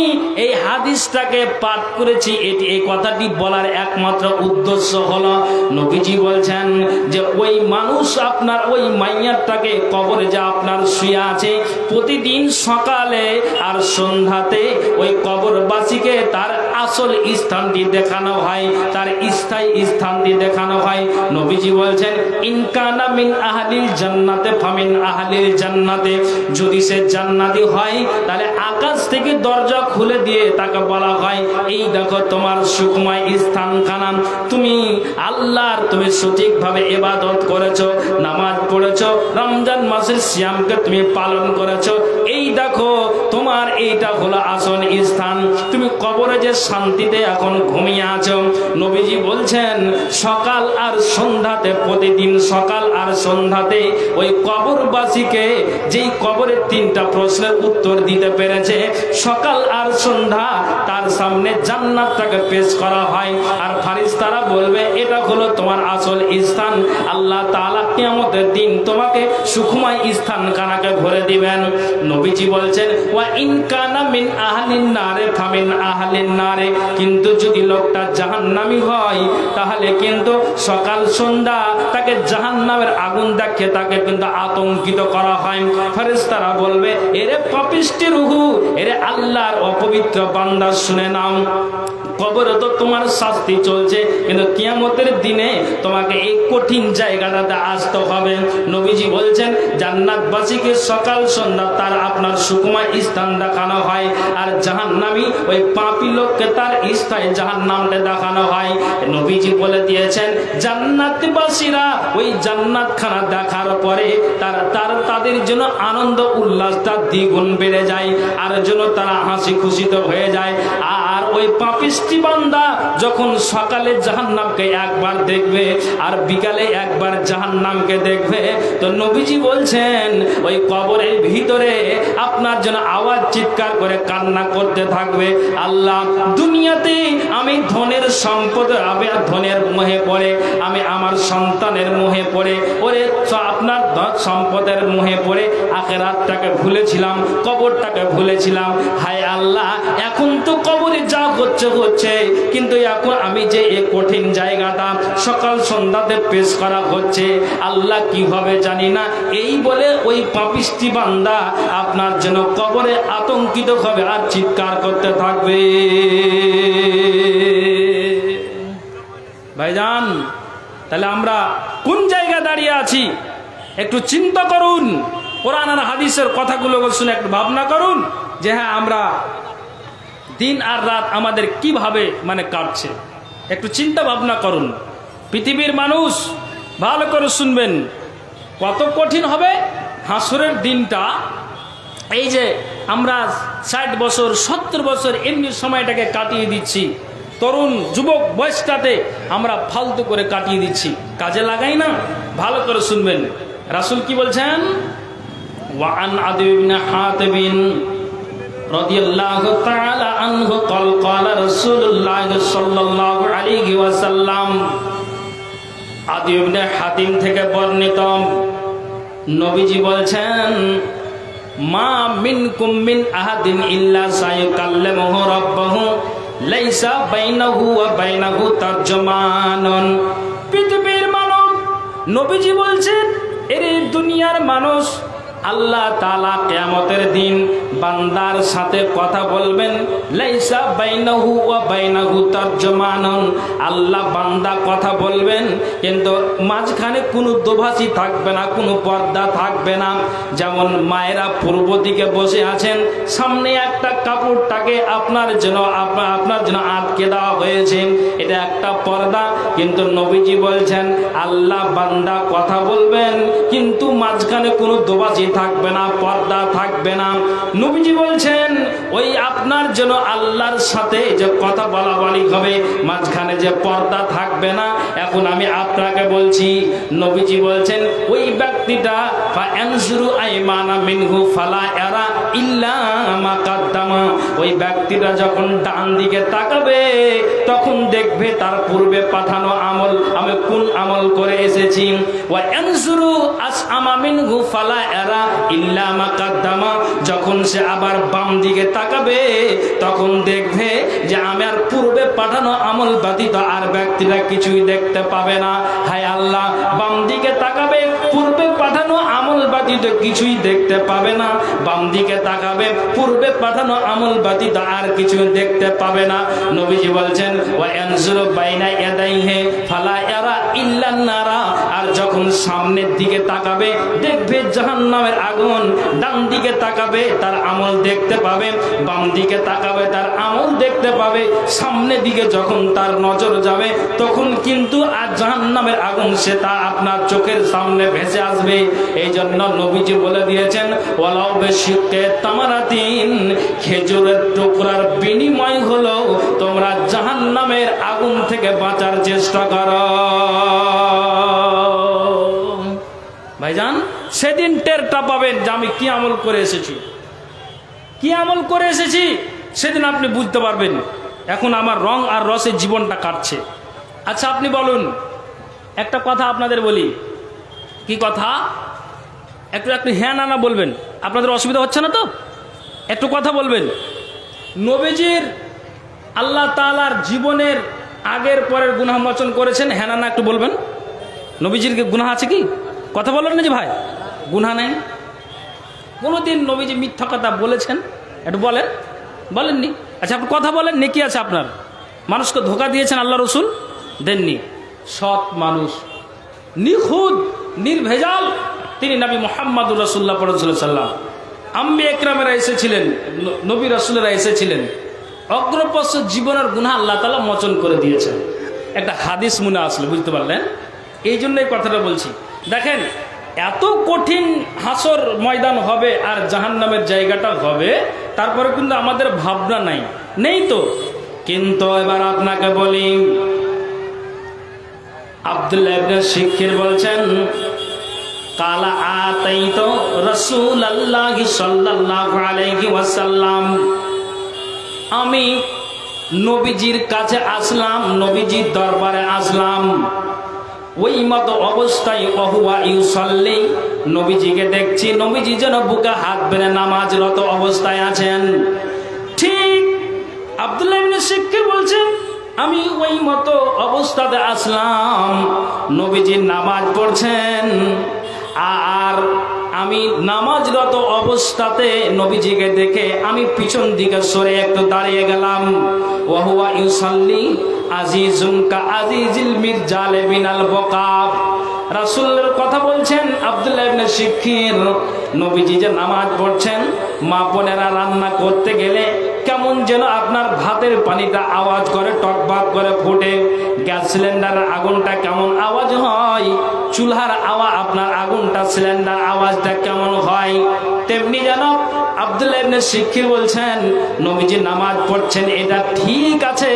এই হাদিসটাকে পাঠ করেছি, এই কথাটি বলার একমাত্র উদ্দেশ্য হলো নবীজি বলছেন যে ওই মানুষ আপনার ওই মাইয়াতটাকে কবরে যে আপনার শুয়ে আছে, প্রতিদিন সকালে আর সন্ধ্যাতে ওই কবরবাসীকে তার আসল স্থানটি দেখানো হয়, তার স্থায়ী স্থানটি দেখানো হয়। নবীজি বলছেন ইনকানা মিন আহলিল জান্নাতে ফামিন আহলিল জান্নাতে, যদি সে জান্নাতি হয় তাহলে আকাশ থেকে দরজা খুলে দিয়ে তাকে বলা হয় এই দেখো তোমার সুখময় স্থানখানা, তুমি আল্লাহর তুমি সঠিকভাবে ইবাদত করেছো, নামাজ পড়েছো, রমজান মাসের সিয়ামকে তুমি পালন করেছো, এই দেখো তোমার এইটা হলো আসল স্থান, তুমি কবরে যে শান্তিতে এখন ঘুমিয়ে আছো। নবীজি বলছেন সকাল আর সন্ধ্যাতে, প্রতিদিন সকাল আর সন্ধ্যাতে ওই কবরবাসীকে যেই কবরের 3টা প্রশ্নের উত্তর দিতে পেরেছে, সকাল আর সন্ধ্যা তার সামনে জান্নাতটাকে পেশ করা হয়, আর ফারিস্তারা বলবে এটা হলো তোমার আসল স্থান, আল্লাহ তাআলা কিয়ামতের দিন তোমাকে সুখময় স্থান কানাকে ভরে দিবেন। নবীজি বলছেন ওয়া ইন কানা মিন আহলিন নারে ফামিন আহলিন নারে, কিন্তু যদি লোকটা জাহান্নামী হয় তাহলে কিন্তু সকাল সন্ধ্যা তাকে জাহান্নামের আগুন দেখে তাকে কিন্তু আতঙ্কিত করা হয়। ফেরেশতারা বলবে এরে পাপিষ্টি রূহ, এরে আল্লাহর অপবিত্র বান্দা, শুনে নাও কবরে তো তোমার শাস্তি চলছে, কিন্তু কিয়ামতের দিনে তোমাকে এই কঠিন জায়গাটাতে আসতে হবে। নবীজি বলছেন জান্নাতবাসীকে সকাল সন্ধ্যা তার আপনার সুকুমার স্থান দেখানো হয়, আর জাহান্নামী ওই পাপী লোককে তার স্থায়ী জাহান্নামটা দেখানো হয়। নবীজি বলে দিয়েছেন জান্নাতবাসীরা ওই জান্নাতখানা দেখার পরে তাদের জন্য আনন্দ উল্লাসটা দ্বিগুণ বেড়ে যায়, আর জন্য তারা হাসি খুশিতে হয়ে যায়। আর ওই ওই পাপিষ্টি বান্দা যখন সকালে জাহান্নামকে একবার দেখবে আর বিকালে একবার জাহান্নামকে দেখবে, তো নবীজি বলছেন ওই কবরের ভিতরে আপনার জন্য আওয়াজ চিৎকার করে কান্না করতে থাকবে, আল্লাহ দুনিয়াতে আমি ধনের সম্পদ, আমি ধনের মোহে পড়ে, আমি আমার সন্তানের মোহে পড়ে, ওরে আপনার সম্পদের মোহে পড়ে আখিরাতটাকে ভুলেছিলাম, কবরটাকে ভুলেছিলাম। হায় আল্লাহ, এখন তো কবরে যা হচ্ছে, কিন্তু এখন আমি যে এই কঠিন জায়গাটা সকাল সন্ধ্যাতে পেশ করা হচ্ছে, আল্লাহ কিভাবে জানি না। এই বলে ওই পাপিষ্টি বান্দা আপনার জন্য কবরে আতঙ্কিত হবে আর চিৎকার করতে থাকবে। ভাইজান, তাহলে আমরা কোন জায়গায় দাঁড়িয়ে আছি একটু চিন্তা করুন। কোরআন আর হাদিসের কথাগুলো শুনে একটু ভাবনা করুন যে হ্যাঁ, আমরা দিন আর রাত আমাদের কিভাবে কাটছে, একটু চিন্তা ভাবনা করুন। পৃথিবীর মানুষ ভালো করে শুনবেন, কত কঠিন হবে হাসরের দিনটা। এই যে আমরা 60 বছর 70 বছর এমনি সময়টাকে কাটিয়ে দিচ্ছি, তরুণ যুবক বয়সটাতে আমরা ফালতু করে কাটিয়ে দিচ্ছি, কাজে লাগাই না। ভালো করে শুনবেন, রাসূল কি বলছেন? ওয়ান আদি ইবনে হাতিবিন রাদিয়াল্লাহু তাআলা আনহু قال রাসূলুল্লাহ সাল্লাল্লাহু আলাইহি ওয়াসাল্লাম, আদি ইবনে হাতিম থেকে বর্ণিত, নবীজি বলছেন, মা মিনকুম মিন আহাদিন ইল্লা সায়াকাল্লামু রাব্বাহু লাইসা বাইনাহু ওয়া বাইনাহু তারজুমানুন। পৃথিবীর মানব, নবীজি বলছেন, এর দুনিয়ার মানুষ, আল্লাহ তাআলা কিয়ামতের দিন বান্দার সাথে কথা বলবেন, লাইসা বাইনাহু ওয়া বাইনাহু তারজুমানুন। আল্লাহ বান্দা কথা বলবেন, কিন্তু মাঝখানে কোনো দোভাষী থাকবে না, কোনো পর্দা থাকবে না। যেমন মায়েরা পূর্ব দিকে বসে আছেন, সামনে একটা কাপড়টাকে আপনার জন্য আটকে দেওয়া হয়েছে, এটা একটা পর্দা। কিন্তু নবীজি বলছেন আল্লাহ বান্দা কথা বলবেন, কিন্তু মাঝখানে কোনো দোভাষী থাকবে না, পর্দা থাকবে না। নবীজি বলছেন ওই আপনার জন্য আল্লাহর সাথে যে কথা বলা বলি হবে, মাঝখানে যে পর্দা থাকবে না। এখন আমি আপনাকে বলছি, নবীজি বলছেন ওই ব্যক্তিটা ফায়ানজুরু আইমানা মিনহু ফালা ইয়ারা ইল্লা মা কাদ্দামা। ওই ব্যক্তিটা যখন ডান দিকে তাকাবে, তখন দেখবে তার পূর্বে পাঠানো আমল, আমি কোন আমল করে এসেছি। ওয়ায়ানজুরু আসআমা মিনহু ফালা ইয়ারা ইল্লা মা কাদ্দামা। যখন সে আবার বাম দিকে তাকাবে, তখন দেখবে যে আমার পূর্বে পাঠানো আমল ব্যতীত আর ব্যক্তিরা কিছুই দেখতে পাবে না। হায় আল্লাহ, বাম দিকে তাকাবে, পূর্বে পাঠানো আমল ব্যতীত কিছুই দেখতে পাবে না। বাম দিকে তাকাবে, পূর্বে পাঠানো আমল ব্যতীত আর কিছুই দেখতে পাবে না। নবীজি বলছেন ওয়ায়ানজুরু বাইনা ইয়াদাইহি ফালা ইয়ারা ইল্লান নারা। আর যখন সামনের দিকে তাকাবে, দেখবে জাহান্নামের আগুন। ডান দিকে তাকাবে, তার আমল দেখতে পাবে। বাম দিকে তাকাবে, তার আমল দেখতে পাবে। সামনের দিকে যখন তার নজর যাবে, তখন কিন্তু আর জাহান্নামের আগুন সে তা আপনার চোখের সামনে ভেসে আসবে। এই জন্য নবীজি বলে দিয়েছেন ওয়ালাউ বিশিক্কে তামারাতিন, খেজুরের টুকরার বিনিময় হলো তোমরা জাহান্নামের আগুন থেকে বাঁচার চেষ্টা করো। ভাইজান, সেদিন টেরটা পাবেন যে আমি কি আমল করে এসেছি, কি আমল করে এসেছি, সেদিন আপনি বুঝতে পারবেন। এখন আমার রং আর রসের জীবনটা কাটছে। আচ্ছা আপনি বলুন, একটা কথা আপনাদের বলি। কি কথা? একটু হ্যাঁ না বলবেন, আপনাদের অসুবিধা হচ্ছে না তো? একটু কথা বলবেন। নবীজির আল্লাহ তাআলার জীবনের আগের পরের গুনাহ মোচন করেছেন, হ্যাঁ না একটু বলবেন। নবীজির গুনাহ আছে কি? কথা বলেন না যে ভাই, গুনাহ নাই। কোনোদিন নবীজি মিথ্যা কথা বলেছেন? একটু বলেন, বলেননি? আচ্ছা আপনি কথা বলেন, নেকি আছে আপনার। মানুষকে ধোঁকা দিয়েছেন আল্লাহ রসুল? দেননি। সৎ মানুষ, নিখুঁত, নির্ভেজাল তিনি নবী মুহাম্মদুর রাসূলুল্লাহ সাল্লাল্লাহু। আম্বিয়া একরামেরা এসেছিলেন, নবী রাসূলেরা এসেছিলেন, অগ্রপশ্য জীবনের গুনাহ আল্লাহ তাআলা মোচন করে দিয়েছেন। একটা হাদিস মনে আসলো, বুঝতে পারলেন? এই জন্য এই কথাটা বলছি। দেখেন, এত কঠিন হাসর ময়দান হবে আর জাহান্নামের জায়গাটা হবে, তারপরে কিন্তু আমাদের ভাবনা নেই তো। কিন্তু এবার আপনাকে বলি, আব্দুল্লাহ ইবনে শিখর বলছেন কালা আতাইতু রাসূলুল্লাহি সাল্লাল্লাহু আলাইহি ওয়াসাল্লাম, আমি নবীজির কাছে আসলাম, নবীজির দরবারে আসলাম। ওই মতো অবস্থায় ওহুয়া ইউসাল্লি, নবীজিকে দেখছি নবীজি যেন বুকে হাত বেঁধে নামাজরত অবস্থায় আছেন। ঠিক আব্দুল্লাহ ইবনে শিখর বলছেন আমি ওই মতো অবস্থাতে আসলাম, নবীজি নামাজ পড়ছেন, আর আমি নামাজরত অবস্থাতে নবীজিকে দেখে আমি পিছন দিকে সরে একটু দাঁড়িয়ে গেলাম। ওয়াহুয়া ইউসাল্লি আজিজুন কা আজিজিল মিরজাল বিনাল বকাব, রাসূলের কথা বলছেন আব্দুল্লাহ ইবনে শিখর। নবীজি যে নামাজ পড়ছেন, মা বোনেরা রান্না করতে গেলে কেমন যেন আপনার ভাতের পানিটা আওয়াজ করে, টকবাক করে ফুটে, গ্যাস সিলিন্ডারের আগুনটা কেমন আওয়াজ হয়, চুলার আওয়াজ, আপনার আগুনটা সিলিন্ডার আওয়াজটা কেমন হয়, তেমনি যেন আব্দুল্লাহ ইবনে শিখর বলছেন নবীজি নামাজ পড়ছেন এটা ঠিক আছে,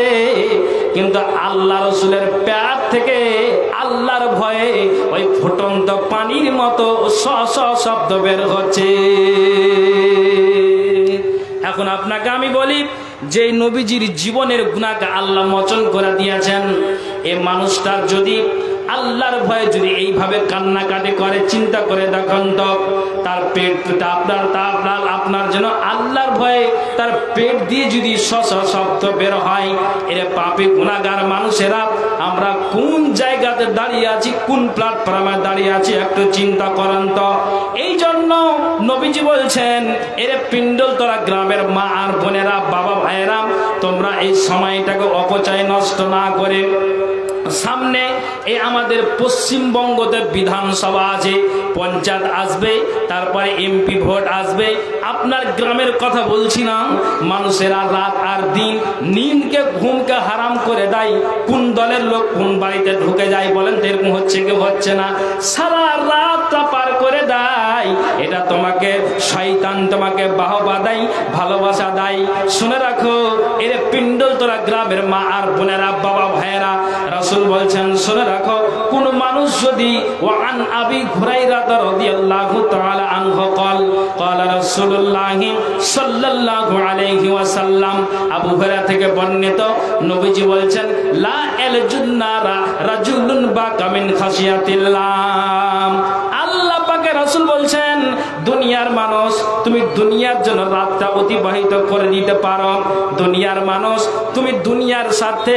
কিন্তু আল্লাহ রসুলের পেট থেকে আল্লাহর ভয়ে ওই ফুটন্ত পানির মতো স স শব্দ বের হচ্ছে। এখন আপনাকে আমি বলি, যে নবীজির জীবনের গুনাহকে আল্লাহ মোচন করে দিয়েছেন, এই মানুষটার যদি আল্লাহর ভয়ে যদি এইভাবে কান্নাকাটি করে, চিন্তা করে দেখুন তো, তার পেটটা আপনার যেন আল্লাহর ভয়ে তার পেট দিয়ে যদি শব্দ বের হয়, এর পাপী গুনাহগার মানুষেরা আমরা কোন জায়গাতে দাঁড়িয়ে আছি, কোন প্ল্যাটফর্মে দাঁড়িয়ে আছি একটু চিন্তা করেন তো। এই জন্য নবীজি বলছেন এর পিণ্ডল তোরা গ্রামের মা আর বোনেরা, বাবা ভাইয়েরা, তোমরা এই সময়টাকে অপচয় নষ্ট না করে, সামনে এই আমাদের পশ্চিমবঙ্গতে বিধানসভা আছে, পঞ্চায়েত আসবে, তারপরে এমপি ভোট আসবে। আপনার গ্রামের কথা বলছি না, মানুষেরা রাত আর দিন নিমকে ঘুমকে হারাম করে দেয়, কোন দলের লোক কোন বাড়িতে ঢুকে যায় বলেন, এরকম হচ্ছে কি হচ্ছে না? সারা রাতটা পার করে দেয়। এটা তোমাকে শয়তান তোমাকে বাহবা দেয়, ভালোবাসা দেয়। শুনে রাখো, এর পিণ্ডল তোরা গ্রামের মা আর বোনেরা, বাবা ভাইয়েরা, রাসূল বলছেন শুনে রাখো, কোন মানুষ যদি ওয়ান আবি হুরায়রা রাদিয়াল্লাহু তাআলা আনহু قال قال رسول الله সাল্লাল্লাহু আলাইহি ওয়াসাল্লাম, আবু হুরায়রা থেকে বর্ণিত, নবীজি বলছেন লা ইয়ালজুন্নারা রাজুলুন বাকা মিন খাশিয়াতিল্লাহ। আল্লাহ পাকের রাসূল বলছেন দুনিয়ার মানুষ, তুমি দুনিয়ার জন্য রাতটা অতিবাহিত করে দিতে পারো, দুনিয়ার মানুষ তুমি দুনিয়ার সাথে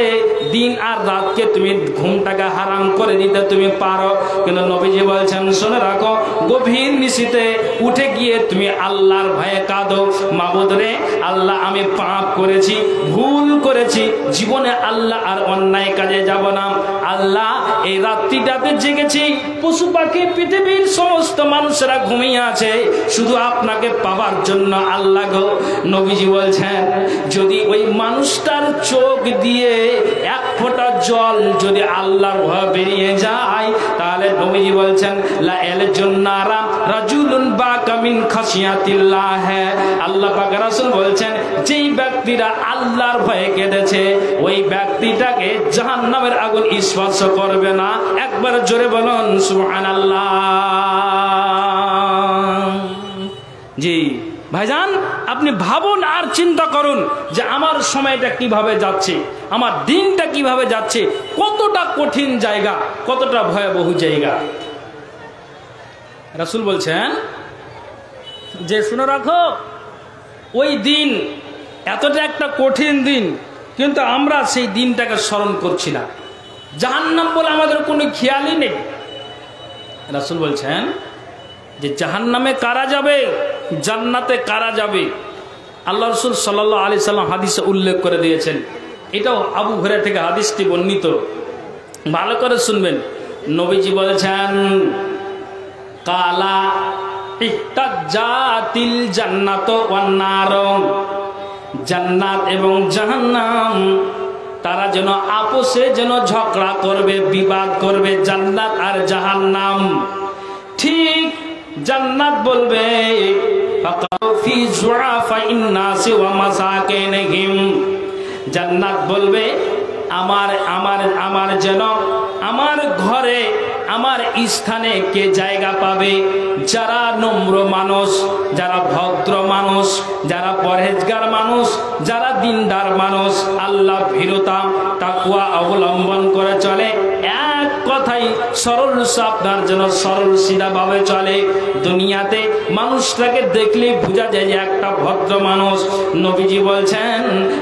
দিন আর রাতকে তুমি ঘুমটাকে হারাম করে দিতে তুমি পারো, কিন্তু নবীজি বলছেন শুনে রাখো, গভীর নিশিতে উঠে গিয়ে তুমি আল্লাহর ভয়ে কাঁদো, মাবুদ রে আল্লাহ আমি পাপ করেছি, ভুল করেছি, জীবনে আল্লাহ আর অন্যায় কাজে যাব না, আল্লাহ এই রাত্রিটাতে জেগেছি, পশু পাখি পৃথিবীর সমস্ত মানুষেরা ঘুমিয়ে আছে, শুধু আপনাকে পাওয়ার জন্য আল্লাহ গো। নবীজি বলছেন যদি ওই মানুষটার চোখ দিয়ে এক ফোঁটা জল যদি আল্লাহর ভয় বেরিয়ে যায়, তাহলে নবীজি বলছেন লা ইয়ালজুন্নারা রাজুলুন বাকা মিন খাশিয়াতিল্লাহ। আল্লাহ পাক রাসূল বলছেন যেই ব্যক্তিরা আল্লাহর ভয়ে কেঁদেছে, ওই ব্যক্তিটাকে জাহান্নামের আগুন স্পর্শ করবে না। একবার জোরে বলুন সুবহানাল্লাহ। জি ভাইজান, আপনি ভাবুন আর চিন্তা করুন যে আমার সময়টা কিভাবে যাচ্ছে, আমার দিনটা কিভাবে যাচ্ছে, কতটা কঠিন জায়গা, কতটা ভয়াবহ জায়গা। রাসূল বলছেন যে শুনে রাখো, ওই দিন এতটা একটা কঠিন দিন, কিন্তু আমরা সেই দিনটাকে স্মরণ করছি না, জাহান্নাম বলে আমাদের কোনো খেয়ালই নেই। রাসূল বলছেন যে জাহান্নামে কারা যাবে, জান্নাতে কারা যাবে। আল্লাহ রাসূল সাল্লাল্লাহু আলাইহি সাল্লাম হাদিসে উল্লেখ করে দিয়েছেন, এটাও আবু হুরায়রা থেকে হাদিসটি বর্ণিত, ভালো করে শুনবেন। নবীজি বলেছেন কালা ইহতাজ্জাতিল জান্নাতু ওয়ান নার, জান্নাত এবং জাহান্নাম তারা যেন আপোষে যেন ঝগড়া করবে, বিবাদ করবে, জান্নাত আর জাহান্নাম। ঠিক জান্নাত বলবে ফি যুআফাইন নাসি ওয়া মাসাকিনহিম, জান্নাত বলবে আমার আমার আমার যেন আমার ঘরে আমার স্থানে কে জায়গা পাবে? যারা নম্র মানুষ, যারা ভদ্র মানুষ, যারা পরহেজগার মানুষ, যারা দিনদার মানুষ, আল্লাহ ভীরুতা তাকওয়া অবলম্বন করে চলে, এক কথাই সরল আপনার জন্য সরল সিধা ভাবে চলে। দুনিয়াতে মানুষটাকে দেখলেই বোঝা যায় যে একটা ভদ্র মানুষ। নবীজি বলছেন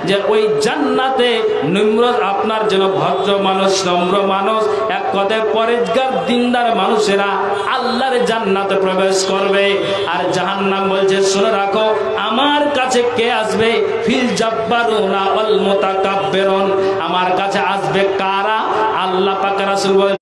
যে ওই জান্নাতে নম্র আপনার জন্য ভদ্র মানুষ, নম্র মানুষ, এক কথায় পরহেজগার দিনদার মানুষেরা আল্লাহর জান্নাতে প্রবেশ করবে। আর জাহান্নাম বলছে শুনে রাখো, আমার কাছে কে আসবে? ফিল জাব্বারুনা ওয়াল মুতাকাব্বিরুন, আমার কাছে আসবে কারা? আল্লাহ পাক রাসূল বলেন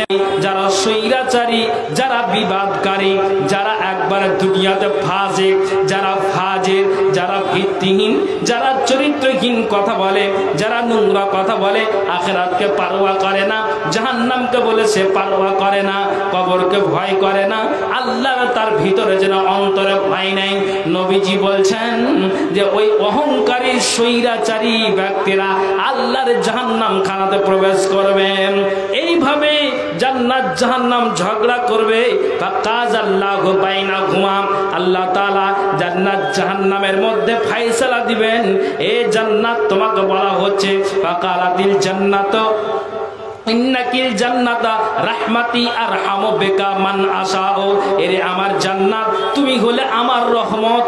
যারা সৈরাচারী, যারা বিবাদকারী, যারা একবারে দুনিয়াতে ফাসিক, যারা ফাজির, যারা ভিত্তিহীন, যারা চরিত্রহীন কথা বলে, যারা নোংরা কথা বলে, আখিরাতকে পারোয়া করে না, জাহান্নামকে বলে সে পারোয়া করে না, কবরকে ভয় করে না, আল্লাহর তার ভিতরে যেন অন্তরে ভয় নাই। নবীজি বলছেন যে ওই অহংকারী সৈরাচারী ব্যক্তিরা আল্লাহর জাহান্নাম খানাতে প্রবেশ করবেন। এইভাবে জান্নাত জাহান্নাম ঝগড়া করবে। ফাকাযাল্লাহু বাইনাহুমা, আল্লাহ তাআলা জান্নাত জাহান্নামের মধ্যে ফয়সালা দিবেন। এই জান্নাত তোমাকে বলা হচ্ছে ফাকালাতিল জান্নাত ইন্নাকিল জান্নাতা রাহমাতি আরহামু বিকা মান আশাউ, এরে আমার জান্নাত তুমি হলে আমার রহমত,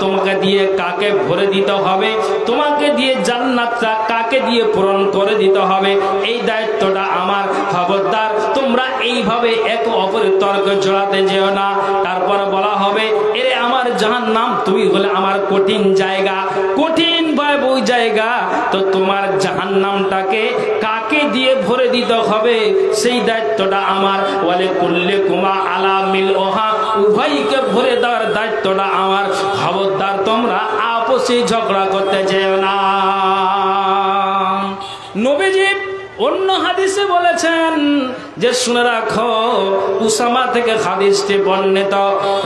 তোমাকে দিয়ে কাকে ভরে দিতে হবে, তোমাকে দিয়ে জান্নাতটা কাকে দিয়ে পূরণ করে দিতে হবে, এই দায়িত্বটা আমার। খবরদার তোমরা এইভাবে এক অপরের তর্কে জড়াতে যেও না। তারপর বলা হবে এরে আমার জাহান্নাম তুমি হলে আমার কঠিন জায়গা, কঠিন ভয়াবহ জায়গা, তো তোমার জাহান্নামটাকে কাকে দিয়ে ভরে দিতে হবে সেই দায়িত্বটা আমার। ওয়ালে কুল্লিকুমা আলা মিলউহা, উভয়কে ভরে দেওয়ার দায়িত্বটা আমার। খবরদার তোমরা আপসে ঝগড়া করতে যেও না। নবীজি অন্য হাদিসে বলেছেন যে শুনে রাখো, উসামা থেকে হাদিসটি বর্ণিত,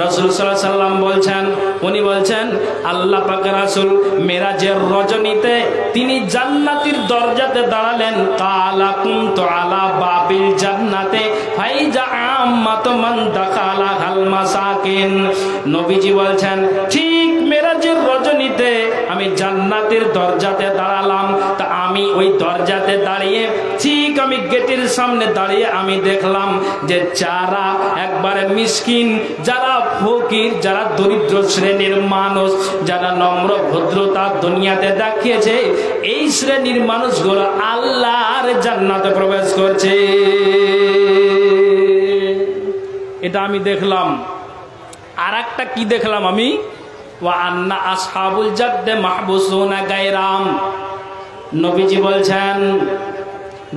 রাসূল সাল্লাল্লাহু আলাইহি সাল্লাম বলছেন, উনি বলছেন আল্লাহ পাক রাসূল মেরাজের রজনীতে তিনি জান্নাতের দরজাতে দাঁড়ালেন। কালা কুনতু আলা বাবিল জান্নাতে ফাইজা আম্মাতু মান দাখালা হাল মাসাকিন। নবীজি বলছেন ঠিক মেরাজের রজনীতে আমি জান্নাতের দরজাতে দাঁড়ালাম। তা আমি ওই দরজাতে দাঁড়িয়ে ঠিক আমি গেটের সামনে দাঁড়িয়ে আমি দেখলাম যে যারা একবারে মিসকিন, যারা ফকির, যারা দরিদ্র শ্রেণীর মানুষ, যারা নম্র ভদ্রতা দুনিয়াতে দেখিয়েছে, এই শ্রেণীর মানুষগুলো আল্লাহর জান্নাতে প্রবেশ করছে। এটা আমি দেখলাম। আর একটা কি দেখলাম আমি? ওয়া আন্না আসহাবুল জাদ্দে মাহবুসুনা গায়রাম। নবীজি বলছেন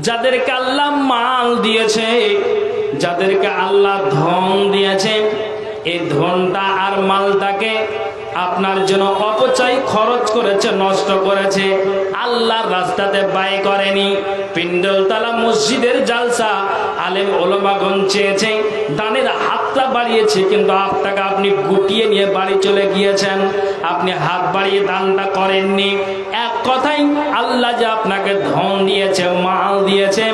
যাদেরকে আল্লাহ মাল দিয়েছে, যাদেরকে আল্লাহ ধন দিয়েছে, এই ধনটা আর মালটাকে আপনার জন্য অপচয় খরচ করেছে, নষ্ট করেছে, আল্লাহর রাস্তাতে ব্যয় করেনি। পিণ্ডলতলা মসজিদের জালসা আলেম ওলামাগণ চেয়েছে, দানের হাতটা বাড়িয়েছে, কিন্তু আপনাকে আপনি গুটিয়ে নিয়ে বাড়ি চলে গিয়েছেন, আপনি হাত বাড়িয়ে দানটা করেননি। এক কথাই আল্লাহ যে আপনাকে ধন দিয়েছে, মাল দিয়েছে,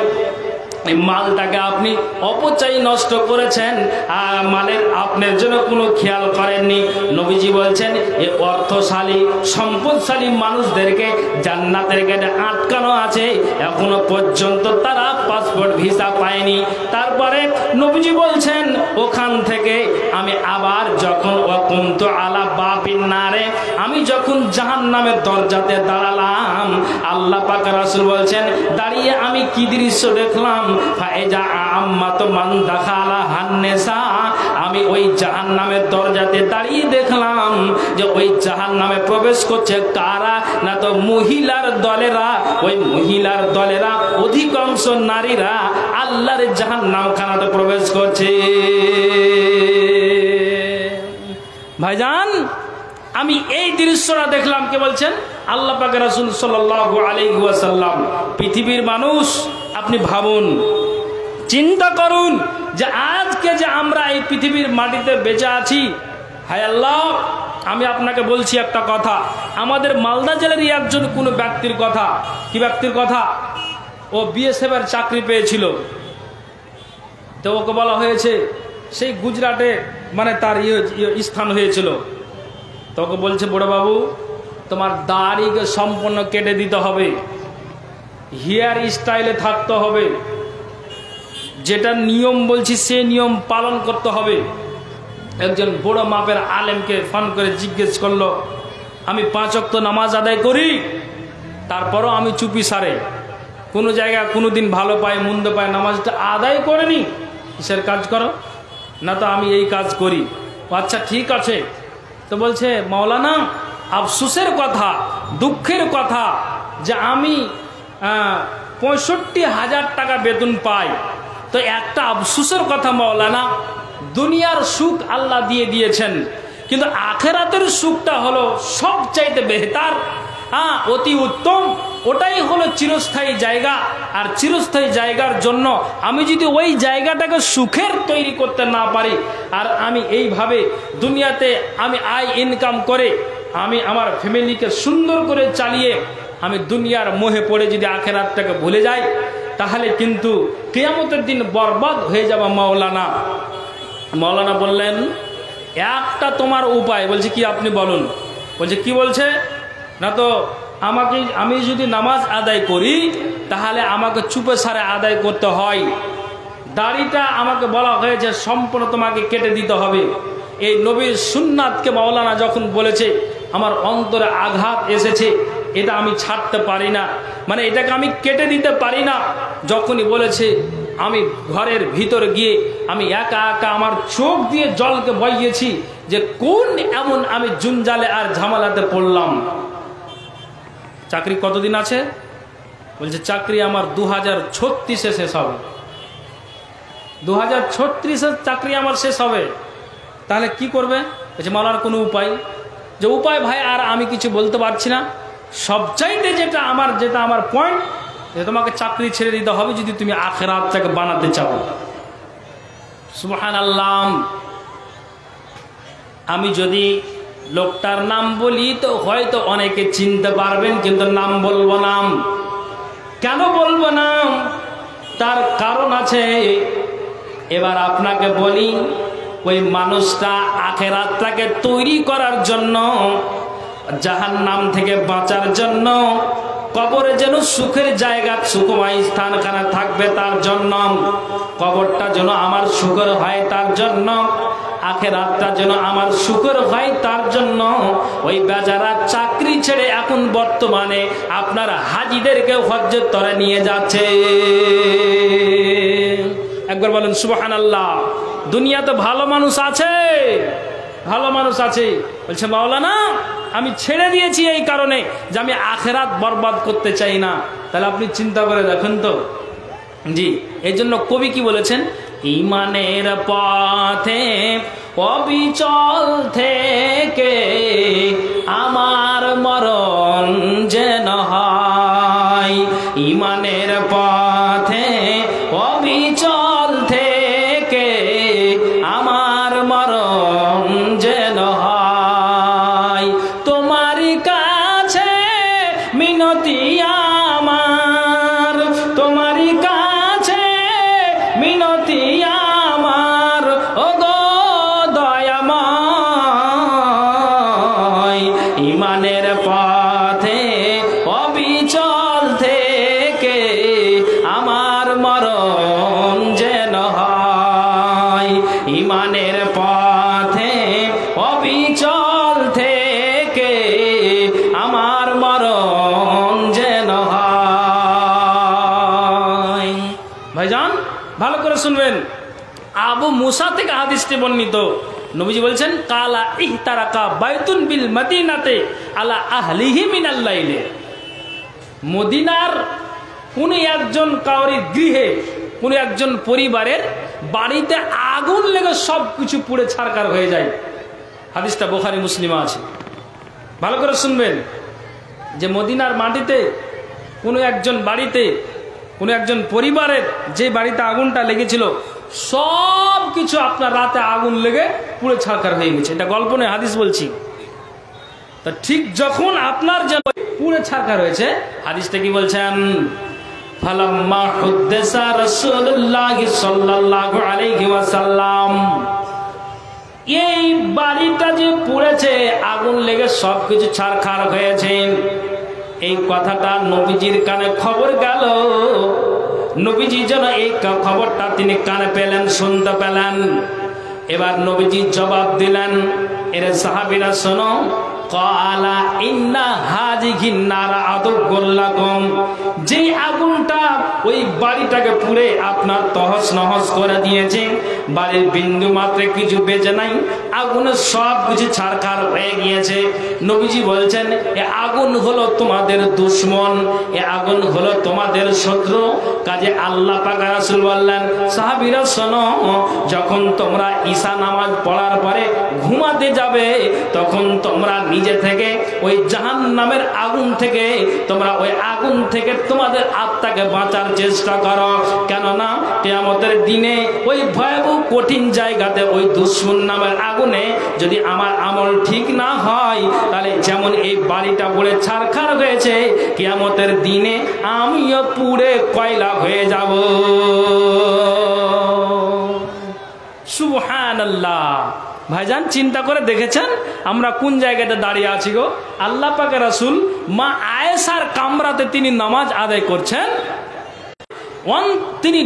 এই মালটাকে আপনি অপচয় নষ্ট করেছেন, আর মালের আপনার জন্য কোনো খেয়াল করেননি। নবীজি বলছেন এই অর্থশালী সম্পদশালী মানুষদেরকে জান্নাতের গেটে আটকানো আছে, এখনো পর্যন্ত তারা পাসপোর্ট ভিসা পায়নি। তারপরে নবীজি বলছেন ওখান থেকে আমি আবার যখন ওয়াকুনতু আলা বাবিন নারে, আমি যখন জাহান্নামের দরজাতে দাঁড়ালাম, আল্লাহ পাক রাসূল বলছেন দাঁড়িয়ে আমি কি দৃশ্য দেখলাম? ফাইজা আম্মাতু মান দাখালা হান্নেসা, আমি ওই জাহান্নামের দরজাতে দাঁড়িয়ে দেখলাম যে ওই জাহান্নামে প্রবেশ করছে কারা? না তো মহিলার দলেরা। ওই মহিলার দলেরা অধিকাংশ নারীরা আল্লাহর জাহান্নাম খানাতে প্রবেশ করছে। ভাইজান আমি এই দৃশ্যটা দেখলাম। কে বলছেন? আল্লাহ পাক রাসূল সাল্লাল্লাহু আলাইহি ওয়াসাল্লাম। পৃথিবীর মানুষ আপনি ভাবুন, চিন্তা করুন যে আজকে যে আমরা এই পৃথিবীর মাটিতে বেঁচে আছি, হায় আল্লাহ আমি আপনাকে বলছি একটা কথা, আমাদের মালদা জেলারই একজন কোনো ব্যক্তির কথা। কি ব্যক্তির কথা? ও বিএসএফের চাকরি পেয়েছিল, তো ওকে বলা হয়েছে সেই গুজরাটে মানে তার স্থান হয়েছিল। তো ওকে বলছে বড় বাবু তোমার দাড়িকে সম্পূর্ণ কেটে দিতে হবে, হেয়ার স্টাইলে থাকতে হবে, যেটা নিয়ম বলছি সে নিয়ম পালন করতে হবে। একজন বড় মাপের আলেমকে ফোন করে জিজ্ঞেস করলো, আমি 5 ওয়াক্ত নামাজ আদায় করি, তারপরও আমি চুপি সারে, কোনো জায়গা কোনো দিন ভালো পাই মন্দ পাই, নামাজটা আদায় করেনি, কিসের কাজ করো? না তো আমি এই কাজ করি। আচ্ছা ঠিক আছে। তো বলছে মাওলানা আফসোসের কথা, দুঃখের কথা যে আমি 65,000 টাকা বেতন পাই। তো একটা আফসোসের কথা মাওলানা, দুনিয়ার সুখ আল্লাহ দিয়ে দিয়েছেন, কিন্তু আখেরাতের সুখটা হলো সবচাইতে বেহতার, অতি উত্তম, ওটাই হলো চিরস্থায়ী জায়গা। আর চিরস্থায়ী জায়গার জন্য আমি যদি ওই জায়গাটাকে সুখের তৈরি করতে না পারি, আর আমি এইভাবে দুনিয়াতে আমি আয় ইনকাম করে আমি আমার ফ্যামিলিকে সুন্দর করে চালিয়ে আমি দুনিয়ার মোহে পড়ে যদি আখেরাতটাকে ভুলে যাই, তাহলে কিন্তু কিয়ামতের দিন বরবাদ হয়ে যাবে মাওলানা। মাওলানা বললেন একটা তোমার উপায়। বলছে কি আপনি বলুন। বলছে কি বলছে? না তো আমি যদি নামাজ আদায় করি তাহলে আমাকে চুপে সারে আদায় করতে হয়, দাড়িটা আমাকে বলা হয়েছে সম্পূর্ণ তোমাকে কেটে দিতে হবে। এই নবীর সুন্নাতকে মাওলানা যখন বলেছে আমার অন্তরে আঘাত এসেছে, এটা আমি ছাড়তে পারি না, মানে এটাকে আমি কেটে দিতে পারি না। যখনই বলেছে আমি ঘরের ভিতর গিয়ে আমি একা একা আমার চোখ দিয়ে জলকে বইয়েছি যে কোন এমন আমি জঞ্জালে আর ঝামেলাতে পড়লাম। চাকরি কতদিন আছে? বলছে চাকরি আমার 2036-এ শেষ হবে। 2036-এর চাকরি আমার শেষ হবে, তাহলে কি করবে? বলছে মাওলানা কোনো উপায়? যে উপায় ভাই আর আমি কিছু বলতে পারছি না, সবচাইতে যেটা আমার পয়েন্ট, যে তোমাকে চাকরি ছেড়ে দিতে হবে যদি তুমি আখিরাতটাকে বানাতে চাও। সুবহানাল্লাহ। আমি যদি লোকটার নাম বলি তো হয়তো অনেকে চিনতে পারবেন, কিন্তু নাম বলবো না। কেন বলবো না? তার কারণ আছে। এবার আপনাকে বলি, ওই মানুষটা আখিরাতটাকে তৈরি করার জন্য, জাহান্নাম থেকে বাঁচার জন্য, কবরে যেন সুখের জায়গা সুখময় স্থানখানা থাকবে তার জন্য, কবরটা যেন আমার সুখের হয় তার জন্য, আখিরাতটা যেন আমার সুখের হয় তার জন্য ওই বেচারা চাকরি ছেড়ে এখন বর্তমানে আপনার হাজিদেরকে হজ্জের তরে নিয়ে যাচ্ছে। একবার বলেন সুবহানাল্লাহ। দুনিয়াতে ভালো মানুষ আছে, ভালো মানুষ আছে। বলছে মাওলানা আমি ছেড়ে দিয়েছি এই কারণে যে আমি আখিরাত বরবাদ করতে চাই না। তাহলে আপনি চিন্তা করে দেখেন তো। জি, এই জন্য কবি কি বলেছেন? ঈমানের পথে অবিচল থেকে আমার মরণ যেন হয়, ঈমানের পথে অবিচল থেকে আমার মরণ যেন হয়। তোমারই কাছে মিনতি আমার, তোমারই কাছে মিনতি আমার, ও গো দয়াময়, ঈমানের পথে অবিচল থেকে আমার মরণ যেন হয়, ঈমানের পথে অবিচল থেকে আমার মরণ যেন হয়। ভাইজান ভালো করে শুনবেন, আবু মুসা থেকে হাদিসটি বর্ণিত। নবীজি বলছেন কালা ইহতারাকা বাইতুন বিল মদিনাতে আলা আহলিহি মিনাল লাইলে। মদিনার কোন একজন কাউরির গৃহে, কোন একজন পরিবারের বাড়িতে আগুন লেগে সব কিছু পুড়ে ছারখার হয়ে যায়। হাদিসটা বুখারী মুসলিমে আছে। ভালো করে শুনবেন যে মদিনার মাটিতে কোনো একজন বাড়িতে, কোনো একজন পরিবারের যে বাড়িতে আগুনটা লেগেছিল সব কিছু আপনার রাতে আগুন লেগে পুড়ে ছারখার হয়ে গেছে। এটা গল্প নয়, হাদিস বলছি। তো ঠিক যখন আপনার যে পুড়ে ছারখার হয়েছে, হাদিসটা কি বলছেন? ফালাম্মা হুদ্দিসা রাসূলুল্লাহ সাল্লাল্লাহু আলাইহি ওয়াসাল্লাম, এই বাড়িটা যে পুড়েছে, আগুন লেগে সবকিছু ছারখার হয়েছে, এই কথাটা নবীজির কানে খবর গেল। নবীজি যেন এই খবরটা তিনি কানে পেলেন, শুনতে পেলেন। এবার নবীজি জবাব দিলেন, এরে সাহাবীরা শোনো, ক্বালা ইন্না হাযিহিন নার আদুউল লাকুম, যে আগুনটা ওই বাড়িটাকে পুড়ে আপনার তহস নহস করে দিয়েছে, বাড়ির বিন্দু মাত্র কিছু বেঁচে নাই, আগুনে সব কিছু ছারখার হয়ে গিয়েছে। নবীজি বলছেন, এ আগুন হলো তোমাদের দুশমন, এ আগুন হলো তোমাদের শত্রু। কাজে আল্লাহ পাক রাসূল বললেন, সাহাবীরা শোনো, যখন তোমরা ঈশা নামাজ পড়ার পরে ঘুমাতে যাবে, তখন তোমরা নিজে থেকে ওই জাহান্নামের আগুন থেকে, তোমরা ওই আগুন থেকে তোমাদের আত্মাকে বাঁচার চেষ্টা করো। কেননা কিয়ামতের দিনে ওই ভয়াবহ কঠিন জায়গাতে ওই দুশমন নামের আগুনে যদি আমার আমল ঠিক না হয়, তাহলে যেমন এই বাড়িটা পুড়ে ছারখার হয়েছে, কিয়ামতের দিনে আমিও পুড়ে কয়লা হয়ে যাব। সুবহানাল্লাহ। ভাইজান, চিন্তা করে দেখেছেন আমরা কোন জায়গাতে দাঁড়িয়ে আছি গো? আল্লাহ পাকের রাসূল মা আয়েশার কামরাতে তিনি নামাজ আদায় করছেন। তিনি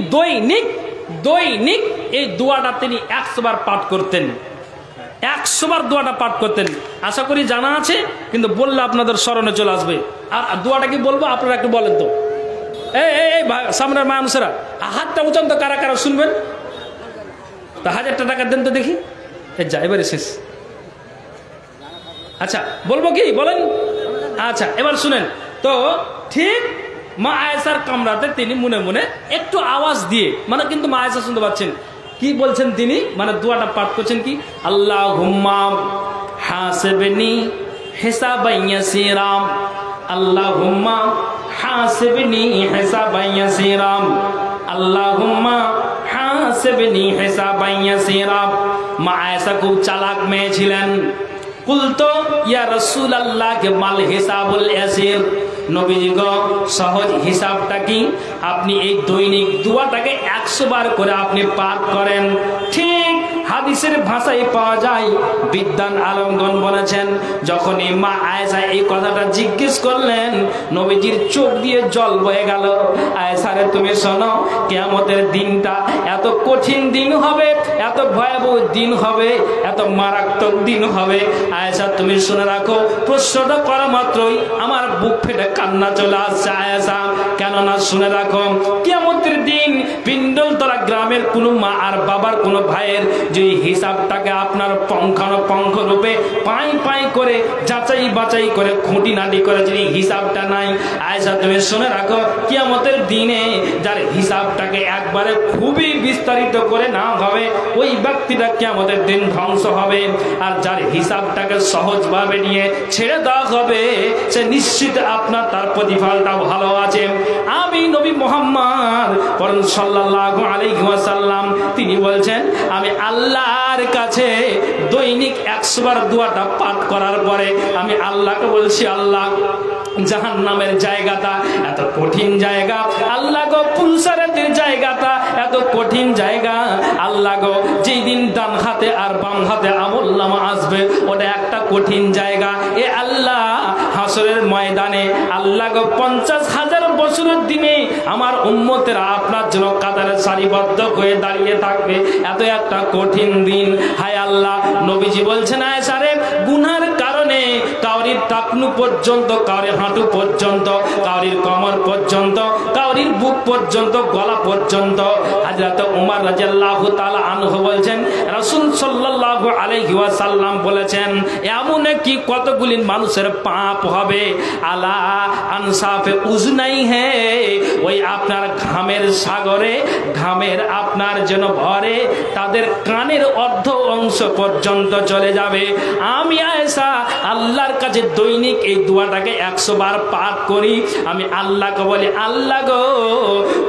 দৈনিক এই দোয়াটা তিনি 100 বার পাঠ করতেন, 100 বার দোয়াটা পাঠ করতেন। আশা করি জানা আছে, কিন্তু বললে আপনাদের স্মরণে চলে আসবে। আর দোয়াটা কি বলবো আপনারা একটু বলেন তো। এই সামনের মানুষেরা হাতটা উঁচান তো, কারা কারা শুনবেন? তা 1000 টাকা দেন তো দেখি। যা, এবারে শেষ। আচ্ছা, বলবো কি বলেন? আচ্ছা, এবার শুনেন তো। ঠিক মা আয়েশার কামরাতে তিনি মনে মনে একটু আওয়াজ দিয়ে, মানে কিন্তু মা আয়েশা শুনতে পাচ্ছেন, কি বলছেন তিনি, মানে দোয়াটা পাঠ করছেন কি, আল্লাহুম্মা হাসিবনি হিসাবান ইয়াসীরা, আল্লাহুম্মা হাসিবনি হিসাবান ইয়াসীরা, আল্লাহুম্মা হাসিবনি হিসাবান ইয়াসীরা। মা আয়েশা খুব চালাক মেয়ে ছিলেন। কুলতো ইয়া রাসূলুল্লাহ মাল হিসাবুল ইয়াসীর, নবীজি গো, সহজ হিসাবটা কি? আপনি এই দৈনিক দোয়াটাকে 100 বার করে আপনি পাঠ করেন। ঠিক হাদিসের ভাষায় পাওয়া যায়, বিদ্বান আলমগণ বলেছেন, যখন এই মা আয়েশা এই কথাটা জিজ্ঞেস করলেন, নবীজির চোখ দিয়ে জল বয়ে গেল। আয়েশা রে, তুমি শোনো, কিয়ামতের দিনটা এত কঠিন দিন হবে, এত ভয়াবহ দিন হবে, এত মারাত্মক দিন হবে। আয়েশা, তুমি শুনে রাখো, প্রশ্নটা করা মাত্রই আমার বুক ফেটে কান্না চলে আসছে। আয়েশা, কেননা শুনে রাখো, কিয়ামতের দিন পিণ্ডলতলা গ্রামের কোনো মা আর বাবার কোনো ভাইয়ের যে হিসাবটাকে আপনার পঙ্খানুপঙ্খ রূপে পাই করে যাচাই বাছাই করে খুঁটিনাটি করে যদি হিসাবটা নাই, আয়েশা তুমি শুনে রাখো, কিয়ামতের দিনে যার হিসাবটাকে একবারে খুবই বিস্তারিত করে না হবে, ওই ব্যক্তিটা কিয়ামতের দিন ধ্বংস হবে। আর যার হিসাবটাকে সহজভাবে নিয়ে ছেড়ে দেওয়া হবে, সে নিশ্চিত আপনার তার প্রতিফলটা ভালো আছে। আমি নবী মুহাম্মদ সাল্লাল্লাহু আলাইহি ওয়াসাল্লাম তিনি বলছেন, আমি আল্লাহর কাছে দৈনিক 100 বার দোয়াটা পাঠ করার পরে আমি আল্লাহকে বলছি, আল্লাহ, জাহান্নামের জায়গাটা এত কঠিন জায়গা, আল্লাহ গো, পুলসারাতের জায়গাটা এত কঠিন জায়গা, আল্লাহ গো, যেই দিন ডান হাতে আর বাম হাতে আমলনামা আসবে, ওটা একটা কঠিন জায়গা। এ আল্লাহ, হাসরের ময়দানে আল্লাহ গো, 50,000 বছরের দিনে আমার উম্মতেরা আপনার জন্য কাতারে সারিবদ্ধ হয়ে দাঁড়িয়ে থাকবে, এত একটা কঠিন দিন। হায় আল্লাহ, নবীজি বলছেন, আয়েশা রে, গুনার কারণে কাউরির টাকনু পর্যন্ত, কাউরির হাঁটু পর্যন্ত, কাউরির কোমর পর্যন্ত, কাউরির বুক পর্যন্ত, গলা পর্যন্ত। হযরত ওমর রাদিয়াল্লাহু তাআলা আনহু বলছেন, রাসূল সাল্লাল্লাহু আলাইহি ওয়াসাল্লাম বলেছেন, এমন কি কতগুলি মানুষের পাপ হবে, আলা আনসাফে উজনাই হে, ওই আপনার ঘামের সাগরে, ঘামের আপনার যেন ভরে তাদের কানের অর্ধ অংশ পর্যন্ত চলে যাবে। আমি আয়েশা আল্লাহর কাছে দৈনিক এই দোয়াটাকে 100 বার পাঠ করি, আমি আল্লাহকে বলি, আল্লাহ গো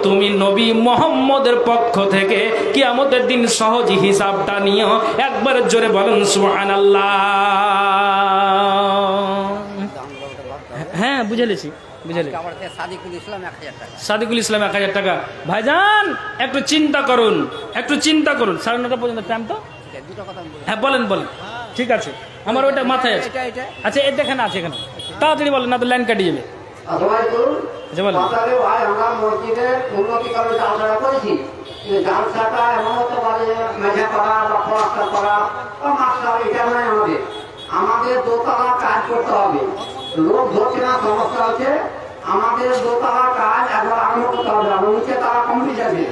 তুমি নবী মুহাম্মদের পক্ষ থেকে কিয়ামতের দিন সহজ হিসাবটা নিও। একবার জোরে বলেন সুবহানাল্লাহ। হ্যাঁ বুঝেছি বুঝেছি। সাদিকুল ইসলাম 1000 টাকা। ভাইজান একটু চিন্তা করুন, একটু চিন্তা করুন। 9:30 পর্যন্ত টাইম তো। হ্যাঁ বলেন বলেন, ঠিক আছে, আমার ওইটা মাথায় আছে। আচ্ছা এটা এখানে আছে, এখানে তাড়াতাড়ি বলেন, না তো লাইন কাটিয়ে যাবে। আচ্ছা বলেন। ভাই আমরা মসজিদের উন্নতিকরণের আলোচনা করেছি, জালসাটা এমন হতে পারে মেঝে করা বা প্লাস্টার করা বা মাস্টার, এটা নয় আমাদের। আমাদের দোতলা কাজ করতে হবে, লোক ধরছে না, সমস্যা হচ্ছে। আমাদের দোতলা কাজ একবার আরম্ভ করতে হবে, আর নিচে তারা কমপ্লিট আছে।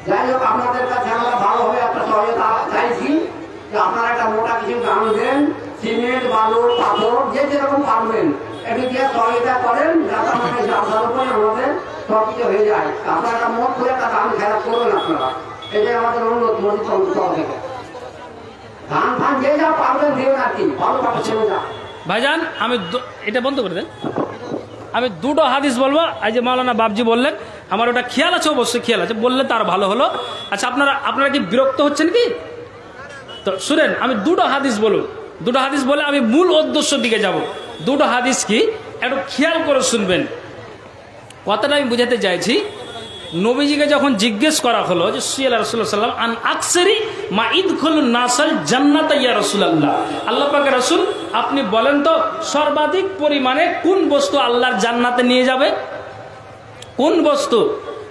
যাই হোক আপনাদের কাছে আমরা ভালোভাবে একটা সহযোগিতা চাইছি যে আপনারা একটা মোটা কিছু দাম দেন, সিমেন্ট বালু পাথর যে যেরকম পারবেন একটু দিয়ে সহযোগিতা করেন, যাতে আমাদের জালসার উপরে আমাদের সব কিছু হয়ে যায়। আপনারা একটা মোট করে একটা দাম খেলা করবেন আপনারা, এটাই আমাদের অনুরোধ মসজিদ কমিটি থেকে। ধান ফান যে যা পারবেন দেবেন আর কি, ভালো পাঠা ছেড়ে যা। ভাইজান আমি এটা বন্ধ করে দেন, আমি দুটো হাদিস বলবো। এই যে মাওলানা বাবজি বললেন, আমার ওটা খেয়াল আছে, অবশ্যই খেয়াল আছে, বললে তার ভালো হলো। আচ্ছা আপনারা কি বিরক্ত হচ্ছেন কি? তো শুনেন, আমি দুটো হাদিস বলুন, দুটো হাদিস বলে আমি মূল উদ্দেশ্য দিকে যাব। দুটো হাদিস কি একটু খেয়াল করে শুনবেন। কথাটা আমি বুঝাতে চাইছি, নবীজিকে যখন জিজ্ঞেস করা হলো যে সাল্লাল্লাহু আলাইহি ওয়াসাল্লাম আন আকসারি মা ইদখুলুন নাসাল জান্নাত ইয়া রাসূলুল্লাহ, আল্লাহ পাকের রাসূল আপনি বলেন তো সর্বাধিক পরিমাণে কোন বস্তু আল্লাহর জান্নাতে নিয়ে যাবে, কোন বস্তু?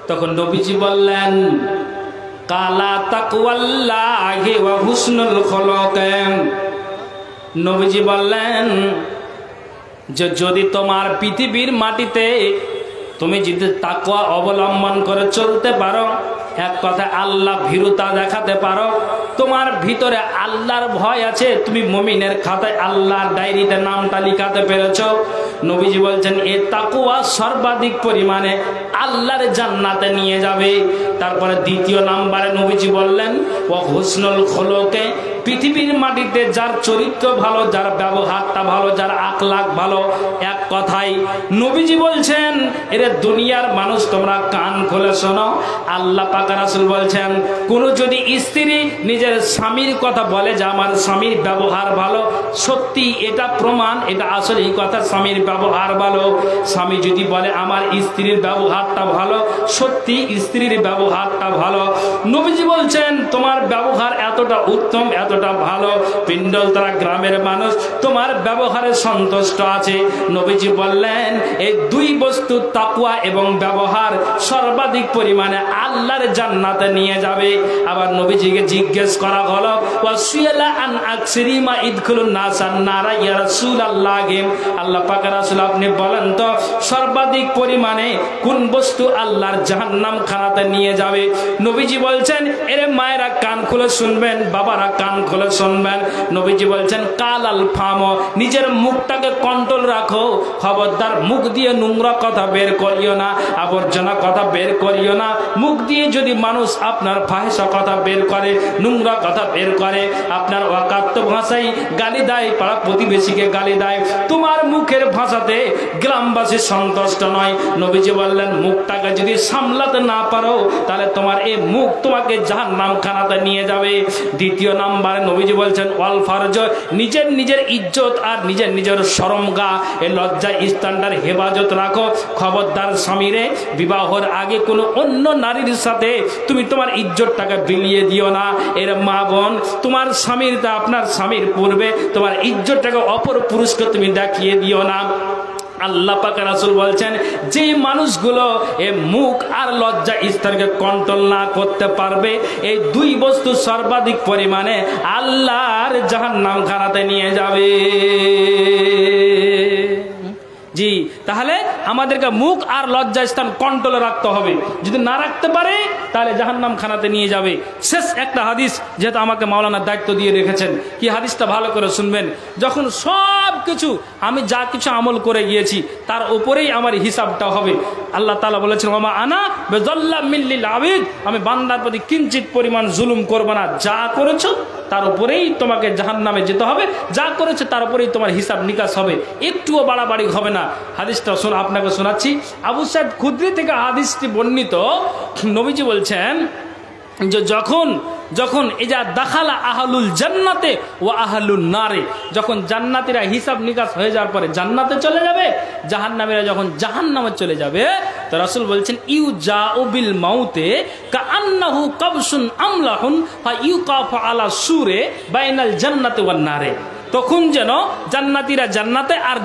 তখন নবীজি বললেন কালা তাকওয়াল্লাহি ওয়া হুসনুল খুলুক। নবীজি বললেন যে যদি তোমার পৃথিবীর মাটিতে তুমি যদি তাকওয়া অবলম্বন করে চলতে পারো, এক কথা আল্লাহ ভীরুতা দেখাতে পারো, তোমার ভিতরে আল্লাহর ভয় আছে, তুমি মুমিনের খাতায় আল্লাহর ডায়েরিতে নামটা লিখাতে পেরেছো, নবীজি বলছেন এই তাকওয়া সর্বাধিক পরিমাণে আল্লাহর জান্নাতে নিয়ে যাবে। তারপরে দ্বিতীয় নাম্বারে নবীজি বললেন ওয়া হুসনুল খুলুকে, পৃথিবীর মাটিতে যার চরিত্র ভালো, যার ব্যবহারটা ভালো, যার আখলাক ভালো, এক কথাই নবীজি বলছেন এরে দুনিয়ার মানুষ তোমরা কান খুলে শোনো, আল্লাহ পাক রাসূল বলছেন কোন যদি স্ত্রী নিজের স্বামীর কথা বলে যে আমার স্বামীর ব্যবহার ভালো, সত্যি এটা প্রমাণ, এটা আসলে এই কথা, স্বামীর ব্যবহার ভালো। স্বামী যদি বলে আমার স্ত্রীর ব্যবহারটা ভালো, সত্যি স্ত্রীর ব্যবহারটা ভালো। নবীজি বলছেন তোমার ব্যবহার এতটা উত্তম, এতটা ভালো, পিন্ডল তারা গ্রামের মানুষ তোমার ব্যবহারে সন্তুষ্ট আছে। নবীজি বললেন এই দুই বস্তু তাকওয়া এবং ব্যবহার সর্বাধিক পরিমাণে আল্লাহর জান্নাতে নিয়ে যাবে। আবার নবীজিকে জিজ্ঞেস করা হলো ওয়াসিয়ালা আন আকসিরি মা ইদখুলুন নাসান নারা ইয়া রাসূলুল্লাহ, আল্লাহ পাক রাসূল আপনি বলেন তো সর্বাধিক পরিমাণে কোন বস্তু আল্লাহর জাহান্নাম খানাতে নিয়ে যাবে? নবীজি বলছেন এরে মায়েরা কান খুলে শুনবেন, বাবারা কান খুলে শুনবেন। নবীজি বলছেন কালাল ফাম, নিজের মুখটাকে কন্ট্রোল রাখো, খবরদার মুখ দিয়ে নোংরা কথা বের করিও না, আবর্জনা কথা বের করিও না। মুখ দিয়ে যদি মানুষ আপনার ফাহিশা কথা বের করে, নোংরা কথা বের করে, আপনার অকাত্য ভাষায় গালি দেয়, পাড়া প্রতিবেশীকে গালি দেয়, তোমার মুখের ভাষাতে গ্রামবাসী সন্তুষ্ট নয়। নবীজি বললেন মুখটাকে যদি সামলাতে না পারো তাহলে তোমার এই মুখ তোমাকে জাহান্নাম খানাতে নিয়ে যাবে। দ্বিতীয় নাম্বারে নবীজি বলছেন ওয়াল ফারজ, নিজের ইজ্জত আর নিজের শরমগা, এই লজ্জা স্থানটার হেফাজত রাখো। খবরদার স্বামীরে বিবাহের আগে কোনো অন্য নারীর সাথে তুমি তোমার ইজ্জতটাকে বিলিয়ে দিও না। এর মা বোন তোমার স্বামীর আপনার স্বামীর পূর্বে তোমার ইজ্জতটাকে অপর পুরুষকে তুমি দেখিয়ে দিও না। আল্লাহ পাক রাসূল বলছেন যে মানুষগুলো এই মুখ আর লজ্জা স্থানকে কন্ট্রোল না করতে পারবে, এই দুই বস্তু সর্বাধিক পরিমাণে আল্লাহর জাহান্নাম খানাতে নিয়ে যাবে। জি, তাহলে আমাদেরকে মুখ আর লজ্জা স্থান কন্ট্রোলে রাখতে হবে, যদি না রাখতে পারে তাহলে জাহান্নাম খানাতে নিয়ে যাবে। শেষ একটা হাদিস, যেহেতু আমাকে মাওলানার দায়িত্ব দিয়ে রেখেছেন, কি হাদিসটা ভালো করে শুনবেন। যখন সব কিছু আমি যা কিছু আমল করে গিয়েছি তার উপরেই আমার হিসাবটা হবে। আল্লাহ তাআলা বলেছেন ওমা আনা বিযাল্লামিল লিল আবিদ, আমি বান্দার প্রতি কিঞ্চিত পরিমাণ জুলুম করব না, যা করেছো তার উপরেই তোমাকে জাহান্নামে যেতে হবে, যা করেছো তার উপরেই তোমার হিসাব নিকাশ হবে, একটুও বাড়াবাড়ি হবে না। হাদিসটা আপনাকে শোনাচ্ছি, আবু সাঈদ খুদরি থেকে হাদিসটি বর্ণিত। নবীজি বলছেন যে যখন এজা দাখালা আহলুল জান্নাতে ও আহলুন নারে, যখন জান্নাতীরা হিসাব নিকাশ হয়ে যাওয়ার পরে জান্নাতে চলে যাবে, জাহান্নামীরা যখন জাহান্নামে চলে যাবে, তো রাসূল বলছেন ইউজাউ বিল মাউতে কাআন্নাহু কাবসুন আমলাহুন ফা ইউকাফু আলা সুরে বাইনাল জান্নাতি ওয়ান নারে। তখন যেন জান্নাতীরা জান্নাতে আর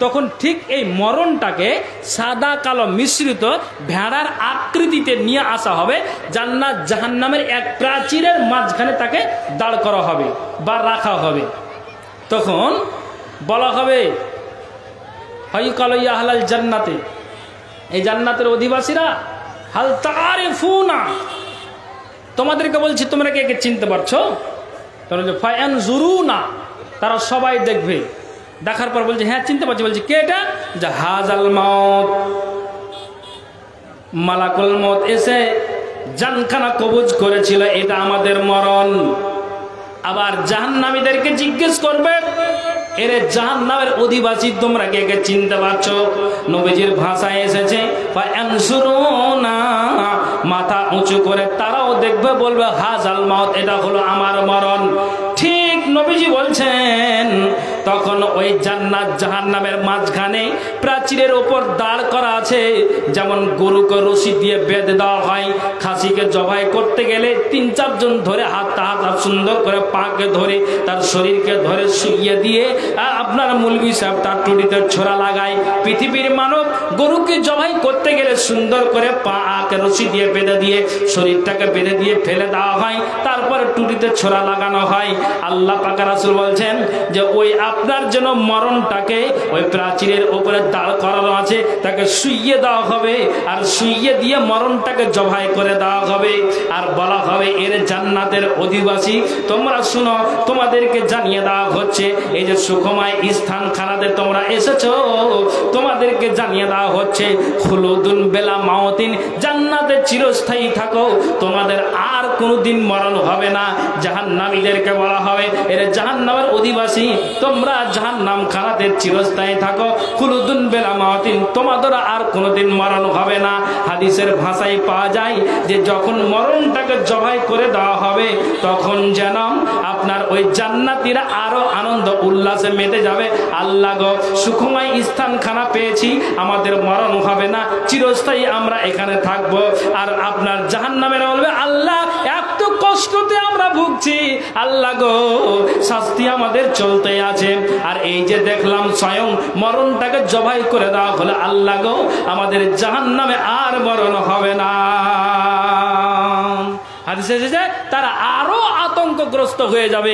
তখন ঠিক এই মরণটাকে সাদা কালো মিশ্রিত ভেড়ার আকৃতিতে নিয়ে আসা হবে, জান্নাত জাহান্নামের এক প্রাচীরের মাঝখানে তাকে দাঁড় করা হবে বা রাখা হবে। তখন বলা হবে ফায়ুকালু আহলাল জান্নাতে, এই জান্নাতের অধিবাসীরা হাল তারিফুনা, তোমাদেরকে বলছি তোমরা কে কে চিনতে পারছো? তাহলে ফায়ানজুরুনা, তারা সবাই দেখবে, দেখার পর বলছে হ্যাঁ চিনতে পারছি। বলছে কে এটা? জাহাজাল মাউত, মালাকুল মউত এসে জানখানা কবজ করেছিল, এটা আমাদের মরণ। আবার জাহান্নামীদেরকে জিজ্ঞেস করবে এরে জাহান্নামের অধিবাসী তোমরা কে কে চিনতে পারছো? নবীজির ভাষায় এসেছে ফায়ানসুরুনা, মাথা উঁচু করে তারাও দেখবে, বলবে হাজাল মাউত, এটা হলো আমার মরণ। ঠিক নবীজি বলছেন তখন ওই জান্নাত জাহান্নামের মাঝখানে প্রাচীরের উপর দাঁড় করা আছে, যেমন গরুকে রশি দিয়ে বেঁধে দেওয়া হয়, খাসিকে জবাই করতে গেলে ৩-৪ জন ধরে হাত সুন্দর করে পাকে ধরে তার শরীরকে ধরে শুইয়ে দিয়ে আপনার মুলবি সাহেব তার টুটিতে ছোড়া লাগায়। পৃথিবীর মানব গরুকে জবাই করতে গেলে সুন্দর করে পাকে রশি দিয়ে বেঁধে দিয়ে শরীরটাকে বেঁধে দিয়ে ফেলে দেওয়া হয়, তারপরে টুটিতে ছোড়া লাগানো হয়। আল্লাহ পাক রাসূল বলছেন যে ওই আপনার জন্য মরণটাকে ওই প্রাচীরের উপরে দাঁড় করানো আছে, তাকে শুইয়ে দেওয়া হবে, আর শুইয়ে দিয়ে মরণটাকে জবাই করে দেওয়া হবে। আর বলা হবে এর জান্নাতের অধিবাসী তোমরা শুনো, তোমাদেরকে জানিয়ে দেওয়া হচ্ছে এই যে সুখময় স্থানখানাতে তোমরা এসেছো, তোমাদেরকে জানিয়ে দেওয়া হচ্ছে খুলুদুন বেলা মাউতিন, জান্নাতে চিরস্থায়ী থাকো, তোমাদের আর কোনোদিন মরণ হবে না। জাহান্নামীদেরকে বলা হবে এর জাহান্নামের অধিবাসী তোমরা জাহান্নাম খানাতে চিরস্থায়ী থাকো, খুলুদুন বেলা মাউতিন, তোমাদের আর কোনোদিন মরণ হবে না। হাদিসের ভাষায় পাওয়া যায় যে যখন মরণটাকে জবাই করে দেওয়া হবে তখন যেন আপনার ওই জান্নাতীরা আরো আনন্দ উল্লাসে মেতে যাবে, আল্লাহ গো সুখময় স্থানখানা পেয়েছি, আমাদের মরণ হবে না, চিরস্থায়ী আমরা এখানে থাকবো। আর আপনার জাহান্নামেরা বলবে আল্লাহ এত কষ্টতে আমরা ভুগছি, আল্লাহ গো শাস্তি আমাদের চলতে আছে, আর এই যে দেখলাম স্বয়ং মরণটাকে জবাই করে দেওয়া হলো, আল্লাহ গো আমাদের জাহান্নামে আর মরণ হবে না। হাদিসে এসেছে তারা আরো আতঙ্কগ্রস্ত হয়ে যাবে,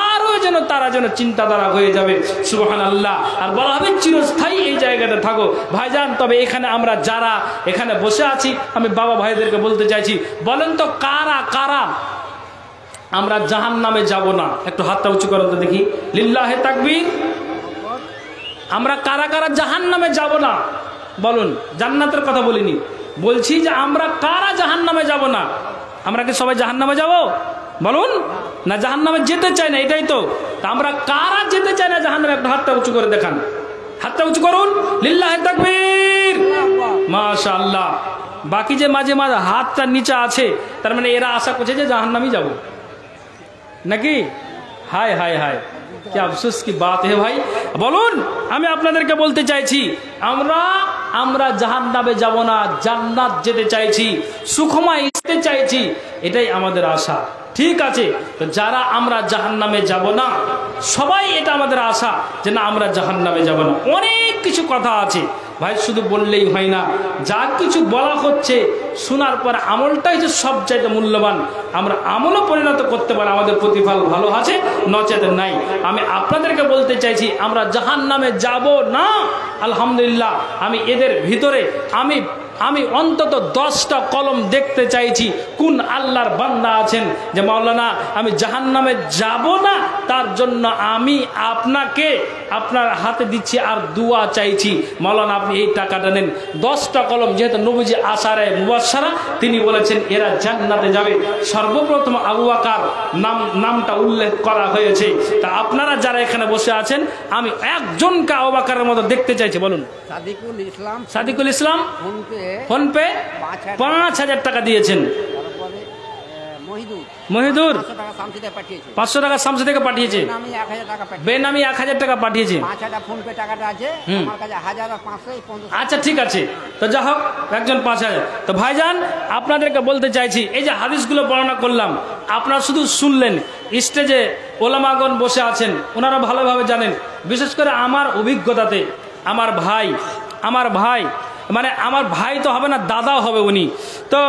আরো যেন তারা যেন চিন্তাধারা হয়ে যাবে, সুবহানাল্লাহ। আর বলা হবে চিরস্থায়ী এই জায়গাতে থাকো। ভাইজান তবে এখানে আমরা যারা এখানে বসে আছি, আমি বাবা ভাইদেরকে বলতে চাইছি, বলেন তো কারা কারা আমরা জাহান্নামে যাব না? একটু হাতটা উঁচু করেন তো দেখি, লিল্লাহে তাকবীর। আমরা কারা কারা জাহান্নামে যাব না বলুন? জান্নাতের কথা বলিনি, বলছি যে আমরা কারা জাহান্নামে যাব না। আমরা কি সবাই জাহান্নামে যাব বলুন? না জাহান্নামে যেতে চাই না, এটাই তো। আমরা কারা যেতে চাই না জাহান্নামে? একটা হাতটা উঁচু করে দেখান, হাতটা উঁচু করুন, লিল্লাহে তাকবীর, মাশাআল্লাহ। বাকি যে মাঝে মাঝে হাতটা নিচে আছে, তার মানে এরা আশা করছে যে জাহান্নামে যাব নাকি? হায় হায় হায়, কি আফসোস কি বাত হে ভাই। বলুন, আমি আপনাদেরকে বলতে চাইছি আমরা জাহান্নামে যাব না, জান্নাত যেতে চাইছি, সুখময় যেতে চাইছি, এটাই আমাদের আশা। ঠিক আছে, তো যারা আমরা জাহান্নামে যাব না, সবাই এটা আমাদের আশা যে না আমরা জাহান্নামে যাব না। অনেক কিছু কথা আছে ভাই, শুধু বললেই হয় না, যা কিছু বলা হচ্ছে শোনার পর আমলটাই যে সবচাইতে মূল্যবান। আমরা আমলও পরিণত করতে পারি, আমাদের প্রতিফল ভালো আছে, নচেত নাই। আমি আপনাদেরকে বলতে চাইছি আমরা জাহান্নামে যাব না। আলহামদুলিল্লাহ, আমি এদের ভিতরে আমি অন্তত 10টা কলম দেখতে চাইছি। কোন আল্লাহর বান্দা আছেন যে মাওলানা আমি জাহান্নামে যাব না, তার জন্য আমি আপনাকে আপনার হাতে দিচ্ছি আর দোয়া চাইছি, মাওলানা আপনি এই টাকাটা নেন। 10টা কলম, যেহেতু নবীজি আশারে মুবাশশারা, তিনি বলেছেন এরা জান্নাতে যাবে। সর্বপ্রথম আবু বকর নামটা উল্লেখ করা হয়েছে। তা আপনারা যারা এখানে বসে আছেন, আমি একজনকে আবু বকরের মতো দেখতে চাইছি। বলুন। সাদিকুল ইসলাম ফোনপে 5,000 টাকা দিয়েছেন। মহিদুর 500 টাকা শামসি থেকে পাঠিয়েছে। বেনামি 1000 টাকা পাঠিয়েছে। আচ্ছা ঠিক আছে, তো যা হোক একজন 5000। তো ভাইজান আপনাদেরকে বলতে চাইছি, এই যে হাদিসগুলো বর্ণনা করলাম, আপনারা শুধু শুনলেন। স্টেজে ওলামাগণ বসে আছেন, ওনারা ভালোভাবে জানেন। বিশেষ করে আমার অভিজ্ঞতাতে আমার ভাই মানে আমার ভাই তো হবে না, দাদাও হবে উনি, তো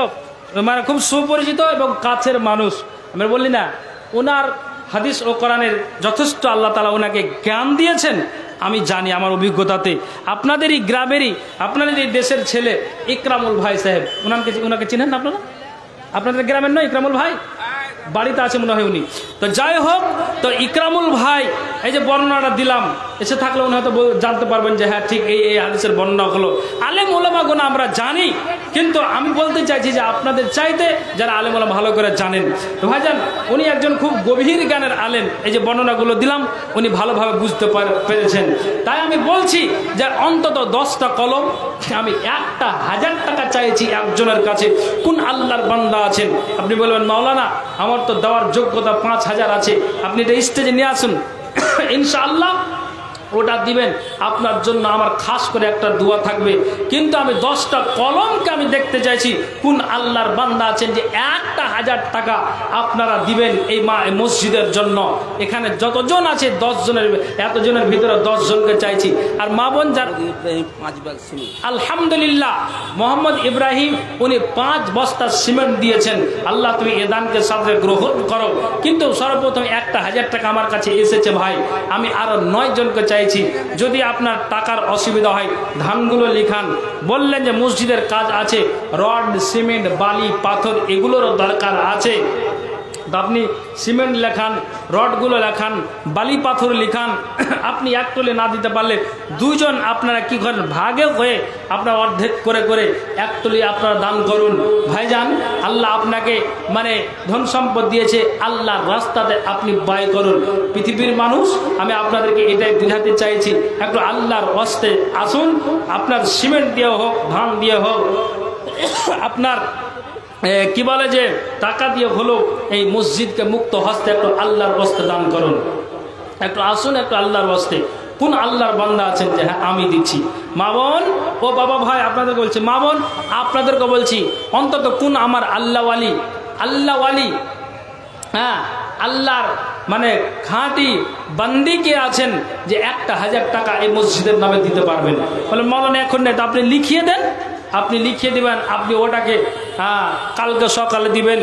মানে খুব সুপরিচিত এবং কাছের মানুষ। আমরা বললি না, ওনার হাদিস ও কোরআনের যথেষ্ট আল্লাহ তাআলা ওনাকে জ্ঞান দিয়েছেন। আমি জানি আমার অভিজ্ঞতাতে, আপনাদেরই গ্রামেরই, আপনাদেরই দেশের ছেলে ইকরামুল ভাই সাহেব, ওনাকে চিনেন না আপনারা? আপনাদের গ্রামের নয় ইকরামুল ভাই? বাড়িতে আছে মনে হয় উনি। তো যাই হোক, তো ইকরামুল ভাই এই যে বর্ণনাটা দিলাম, এসে থাকলে উনি হয়তো জানতে পারবেন যে হ্যাঁ ঠিক এই হাদিসের বর্ণনা হলো। আলেম ওলামাগণ আমরা জানি, কিন্তু আমি বলতে চাইছি যে আপনাদের চাইতে যারা আলেম ওলামা ভালো করে জানেন। তো ভাইজান উনি একজন খুব গভীর জ্ঞানের আলেম। এই যে বর্ণনাগুলো দিলাম উনি ভালোভাবে বুঝতে পেরেছেন। তাই আমি বলছি যে অন্তত 10টা কলম, আমি 1,000 টাকা চাইছি একজনের কাছে। কোন আল্লাহর বান্দা আছেন? আপনি বলবেন মাওলানা আমার তো দেওয়ার যোগ্যতা 5,000 আছে, আপনি এটা স্টেজে নিয়ে আসুন, ইনশাআল্লাহ ওটা দিবেন। আপনার জন্য আমার খাস করে একটা দোয়া থাকবে। কিন্তু আমি 10টা কলমকে আমি দেখতে চাইছি কোন আল্লাহর বান্দা আছেন যে 1,000 টাকা আপনারা দিবেন এই মসজিদের জন্য। এখানে যতজন আছে 10 জনের, এতজনের ভিতরে 10 জনকে চাইছি। আর মা বোন যার আলহামদুলিল্লাহ মোহাম্মদ ইব্রাহিম উনি 5 বস্তা সিমেন্ট দিয়েছেন। আল্লাহ তুমি এ দানকে সাথে গ্রহণ করো। কিন্তু সর্বপ্রথম 1,000 টাকা আমার কাছে এসেছে ভাই, আমি আরো 9 জনকে চাই। যদি আপনার টাকার অসুবিধা হয় ধানগুলো লিখান। বললেন যে মসজিদের কাজ আছে, রড সিমেন্ট বালি পাথর এগুলোরও দরকার আছে, আপনি সিমেন্ট লেখান, রডগুলো লেখান, বালি পাথর লিখান। আপনি এক টলে না দিতে পারলে 2 জন আপনারা কি করেন, ভাগে হয়ে আপনার অর্ধেক করে করে এক টলি আপনারা দান করুন। ভাইজান আল্লাহ আপনাকে মানে ধন সম্পদ দিয়েছে, আল্লাহর রাস্তাতে আপনি ব্যয় করুন। পৃথিবীর মানুষ আমি আপনাদেরকে এটাই বোঝাতে চাইছি, একটু আল্লাহর হস্তে আসুন। আপনার সিমেন্ট দিয়ে হোক, ধান দিয়ে হোক, আপনার কি বলে যে টাকা দিয়ে হলো এই মসজিদকে মুক্ত হস্তে একটু আল্লাহর হস্তে দান করুন। একটু আসুন, একটু আল্লাহর হস্তে। কোন আল্লাহর বান্দা আছেন যে হ্যাঁ আমি দিচ্ছি? মা বোন ও বাবা ভাই আপনাদেরকে বলছি, মা বোন আপনাদেরকে বলছি, অন্তত কোন আমার আল্লাহওয়ালি হ্যাঁ আল্লাহর মানে খাঁটি বান্দি কে আছেন যে 1,000 টাকা এই মসজিদের নামে দিতে পারবেন? বলে মাওলানা এখন নেই, তো আপনি লিখিয়ে দেন। আপনি লিখিয়ে দিবেন, আপনি ওটাকে কালকে সকালে দিবেন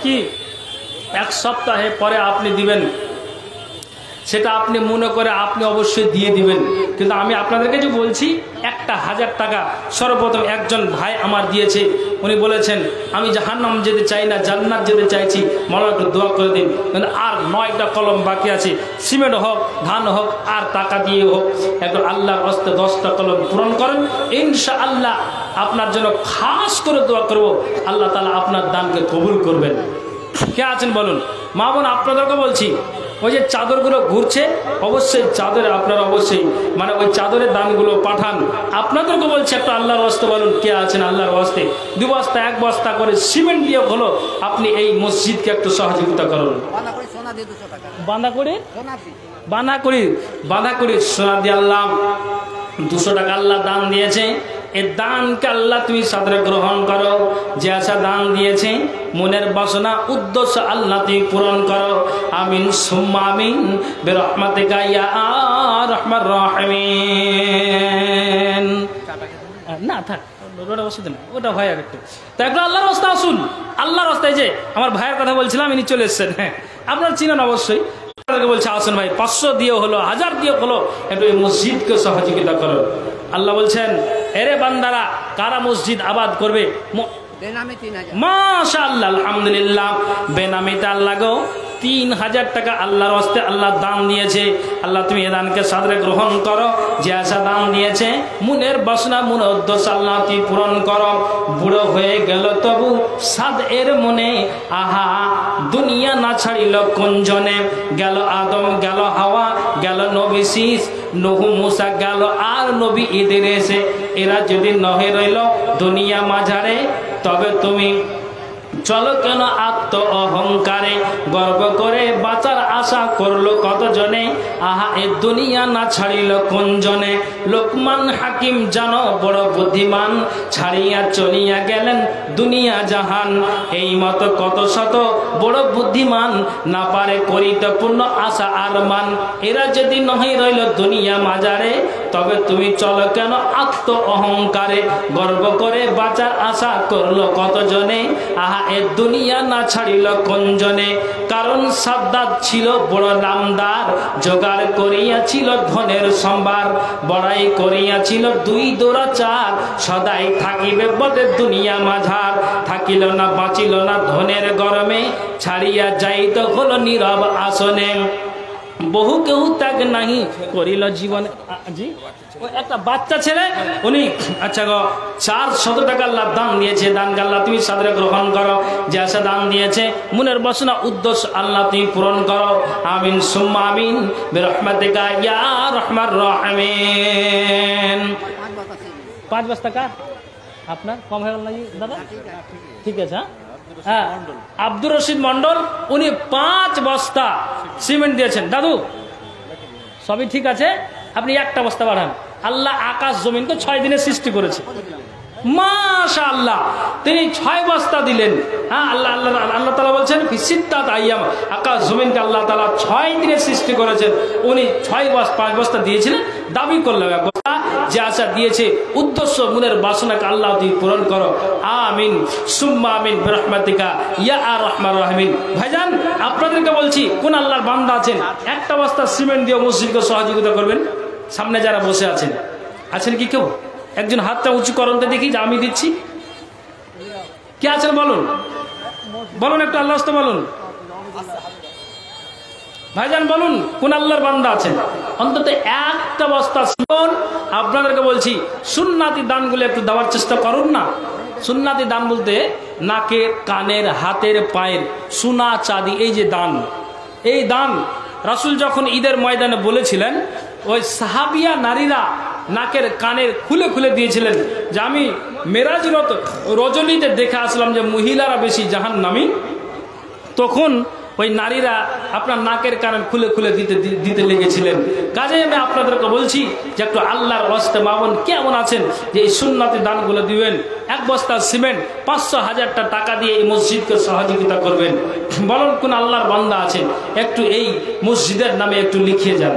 কি 1 সপ্তাহে পরে আপনি দিবেন, সেটা আপনি মনে করে আপনি অবশ্যই দিয়ে দিবেন। কিন্তু আমি আপনাদেরকে যে বলছি 1,000 টাকা সর্বপ্রথম একজন ভাই আমার দিয়েছে। উনি বলেছেন আমি জাহান্নাম যেতে চাই না, জান্নাত যেতে চাইছি, মাওলানা একটু দোয়া করে দিন। কিন্তু আর 9টা কলম বাকি আছে, সিমেন্ট হোক, ধান হোক, আর টাকা দিয়ে হোক, একটু আল্লাহর হস্তে 10টা কলম পূরণ করেন। ইনশাআল্লাহ আপনার জন্য খাস করে দোয়া করব, আল্লাহ তাআলা আপনার দানকে কবুল করবেন। কে আছেন বলুন? মা বোন আপনাদেরকে বলছি, ওই যে চাদরগুলো ঘুরছে, অবশ্যই চাদরে আপনারা অবশ্যই মানে ওই চাদরের দানগুলো পাঠান। আপনাদেরকে বলছি একটা আল্লাহর হস্তে বলুন, কে আছেন আল্লাহর হস্তে 2 বস্তা 1 বস্তা করে সিমেন্ট দিয়ে হলো আপনি এই মসজিদকে একটু সহযোগিতা করুন। বাঁধা করি সোনা দিয়ে আল্লাহ 200 টাকা আল্লাহ দান দিয়েছে। এই দানকে আল্লাহ তুমি সাদরে গ্রহণ করো। যে আশা দান দিয়েছে মনের বাসনা উদ্দেশ্য আল্লাহ তুমি পূরণ করো। আমিন সুম্মা আমিন বিরহমাতিকা ইয়া আরহামার রাহিমিন। না থাক, ওটা ওষুধ না, ওটা ভয় একটু। তো একটু আল্লাহর রাস্তা আসুন, আল্লাহর রাস্তায়। যে আমার ভাইয়ের কথা বলছিলাম, ইনি চলে এসছেন, হ্যাঁ আপনারা চিনেন অবশ্যই। বলছে আসুন ভাই, 500 দিয়ে হলো, 1000 দিয়ে হলো, একটু এই মসজিদকে সহযোগিতা করো। আল্লাহ বলছেন এরে বান্দারা কারা মসজিদ আবাদ করবে? মাশাআল্লাহ আলহামদুলিল্লাহ। বেনামিতে আল্লাহ গো 3000 টাকা আল্লাহর হস্তে আল্লাহ দান দিয়েছে। আল্লাহ তুমি এ দানকে সাদরে গ্রহণ করো। যে আশা দান দিয়েছে মনের বাসনা মনের উদ্দেশ্য আল্লাহ তুমি পূরণ করো। বুড়ো হয়ে গেল তবু সাদ এর মনে, আহা দুনিয়া না ছাড়িল কোনজনে। গেল আদম গেল হাওয়া গেল নবী শীষ নহু মুসা গেল আর নবী ইদ্রিস, এরা যদি নহে রইল দুনিয়া মাঝারে, তবে তুমি চলো কেন আত্ম অহংকারে। গর্ব করে বাঁচার আশা করলো কতজনে, আহা এ দুনিয়া না ছাড়িল কোনজনে। লোকমান হাকিম জানো বড় বুদ্ধিমান, ছাড়িয়া চলিয়া গেলেন দুনিয়া জাহান। এই মতো কত শত বড় বুদ্ধিমান, না পারে করিতে পূর্ণ আশা আরমান। এরা যদি নহে রইল দুনিয়া মাজারে, তবে তুমি চলো কেন আত্ম অহংকারে। গর্ব করে বাঁচার আশা করলো কতজনে, আহা এ দুনিয়া না ছাড়িল কোনজনে। কারণ সাদ্দাত ছিল বড় নামদার, জোগাড় করিয়াছিল ধনের সম্ভার। বড়াই করিয়াছিল 2 দুরাচার, সদাই থাকিবে বটে দুনিয়া মাঝার। থাকিল না বাঁচিল না ধনের গরমে, ছাড়িয়া যাইত হলো নীরব আসনে। বহু কেউ ত্যাগ নাহি করিল জীবনে। জি ওই একটা বাচ্চা ছেলে উনি আচ্ছা গো 400 টাকা আল্লাহ দান দিয়েছে। দান আল্লাহ তুমি সাদরে গ্রহণ করো। যে আশা দান দিয়েছে মনের বাসনা উদ্দেশ্য আল্লাহ তুমি পূরণ করো। আমিন সুম্মা আমিন বিরহমাতিকা ইয়া রহমান রহিম। 5 বস্তা কার আপনার কম হয়ে গেল নাকি দাদা? ঠিক আছে। হ্যাঁ আব্দুর রশিদ মন্ডল উনি 5 বস্তা সিমেন্ট দিয়েছেন। দাদু সবই ঠিক আছে, আপনি একটা বস্তা বাড়ান। আল্লাহ আকাশ জমিনকে 6 দিনে সৃষ্টি করেছে, মাশাআল্লাহ তিনি 6 বস্তা দিলেন। হ্যাঁ আল্লাহ আল্লাহ আল্লাহ তাআলা বলছেন ফিসিত্তাত আইয়াম, আকাশ জমিনকে আল্লাহ তাআলা 6 দিনে সৃষ্টি করেছেন। উনি 5 বস্তা দিয়েছিলেন। দাবি করলেন যে আশা দিয়েছে উদ্দেশ্য মনের বাসনাকে আল্লাহ তুমি পূরণ করো। আমিন সুম্মা আমিন বিরহমাতিকা ইয়া আর রহমান রহিম। ভাইজান আপনাদেরকে বলছি কোন আল্লাহর বান্দা আছেন একটা বস্তা সিমেন্ট দিয়ে মসজিদকে সহযোগিতা করবেন? সামনে যারা বসে আছেন কি কেউ? একজন হাতটা উঁচু করুন তো দেখি যে আমি দিচ্ছি। কে আছেন বলুন, বলুন একটু আল্লাহ রাস্তা বলুন। ভাইজান বলুন কোন আল্লাহর বান্দা আছেন অন্তত একটা বস্তা সিমেন্ট? আপনাদেরকে বলছি সুন্নাতি দানগুলো একটু দেওয়ার চেষ্টা করুন না। সুন্নাতি দান বলতে নাকের কানের হাতের পায়ের সোনা চাঁদি, এই যে দান, এই দান রাসূল যখন ঈদের ময়দানে বলেছিলেন ওই সাহাবিয়া নারীরা নাকের কানের খুলে খুলে দিয়েছিলেন যে আমি মেরাজ রজনীতে দেখে আসলাম যে মহিলারা বেশি জাহান্নামী। তখন ওই নারীরা আপনার নাকের কান খুলে খুলে দিতে লেগেছিলেন। কাজে আমি আপনাদেরকে বলছি যে একটু আল্লাহর ওয়াস্তে মামুন কেমন আছেন যে এই সুন্নতি দানগুলো দিবেন। 1 বস্তা সিমেন্ট 500,000 টাকা দিয়ে এই মসজিদকে সহযোগিতা করবেন। বলুন কোন আল্লাহর বান্দা আছেন একটু এই মসজিদের নামে একটু লিখিয়ে যান।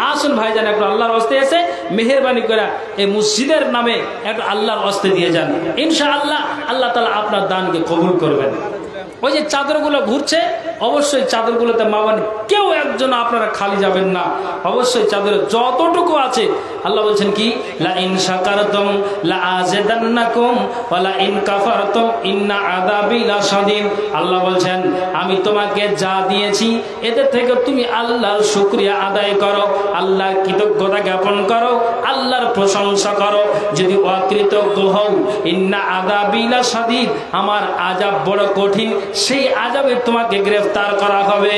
আসুন ভাইজান একটু আল্লাহর ওয়াস্তে এসে মেহেরবানি করে এই মসজিদের নামে একটু আল্লাহর ওয়াস্তে দিয়ে যান। ইনশাআল্লাহ আল্লাহ তাআলা আপনার দানকে কবুল করবেন। ওই যে চাদরগুলো ঘুরছে অবশ্যই চাদরগুলোতে মাবান কেউ একজন আপনারা খালি যাবেন না। অবশ্যই চাদরে যতটুকু আছে আল্লাহ বলছেন কি লা ইন শাকারতুম লা আযিদান্নাকুম ওয়া লা ইন কাফারতুম ইন্না আযাবি লাশাদীদ। আল্লাহ বলছেন আমি তোমাকে যা দিয়েছি এতে থেকে তুমি আল্লাহর শুকরিয়া আদায় করো, আল্লাহর কৃতজ্ঞতা জ্ঞাপন করো, আল্লাহর প্রশংসা করো। যদি অকৃতজ্ঞ হও ইন্না আযাবি লাশাদীদ, আমার আযাব বড় কঠিন, সেই আযাবে তোমাকে গ্রেফতার করা হবে।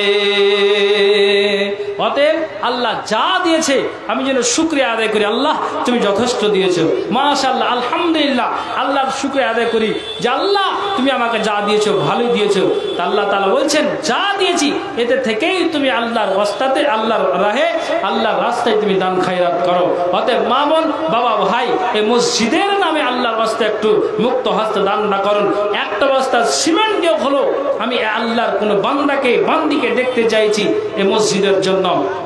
অতএব আল্লাহ যা দিয়েছে আমি যেন শুকরিয়া আদায় করি। আল্লাহ তুমি যথেষ্ট দিয়েছো, মাশাআল্লাহ আলহামদুলিল্লাহ, আল্লাহর শুকরিয়া আদায় করি যে আল্লাহ তুমি আমাকে যা দিয়েছো ভালোই দিয়েছো। আল্লাহ তাআলা বলছেন যা দিয়েছি এতে থেকেই তুমি আল্লাহর রাস্তাতে আল্লাহর রাহে আল্লাহর রাস্তায় তুমি দান খায়রাত করো। অতএব মা বোন বাবা ভাই এই মসজিদের নামে আল্লাহর রাস্তায় একটু মুক্ত হস্তে দান না করুন। একটা বস্তা সিমেন্ট দিয়ে হলো আমি আল্লাহর কোনো বান্দিকে দেখতে চাইছি এই মসজিদের জন্য।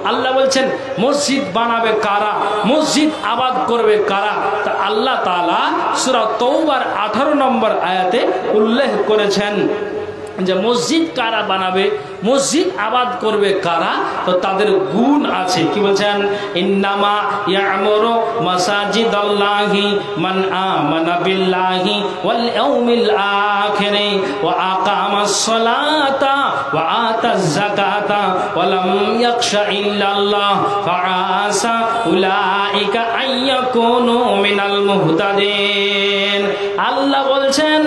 আল্লাহ বলছেন মসজিদ বানাবে কারা, মসজিদ আবাদ করবে কারা? তা আল্লাহ তাআলা সূরা তাওবার 18 নম্বর আয়াতে উল্লেখ করেছেন যে মসজিদ কারা বানাবে, মসজিদ আবাদ করবে কারা? তো তাদের গুণ আছে। কি বলছেন? ইন্নামা ইয়ামুরু মাসাজিদাল্লাহি মান আমানা বিল্লাহি ওয়াল ইয়াউমিল আখির ওয়া আকামাস সালাতা وآتى الزكاة ولم يخش إلا الله فعسى أولئك أن يكونوا من المهتدين আল্লাহ বলছেন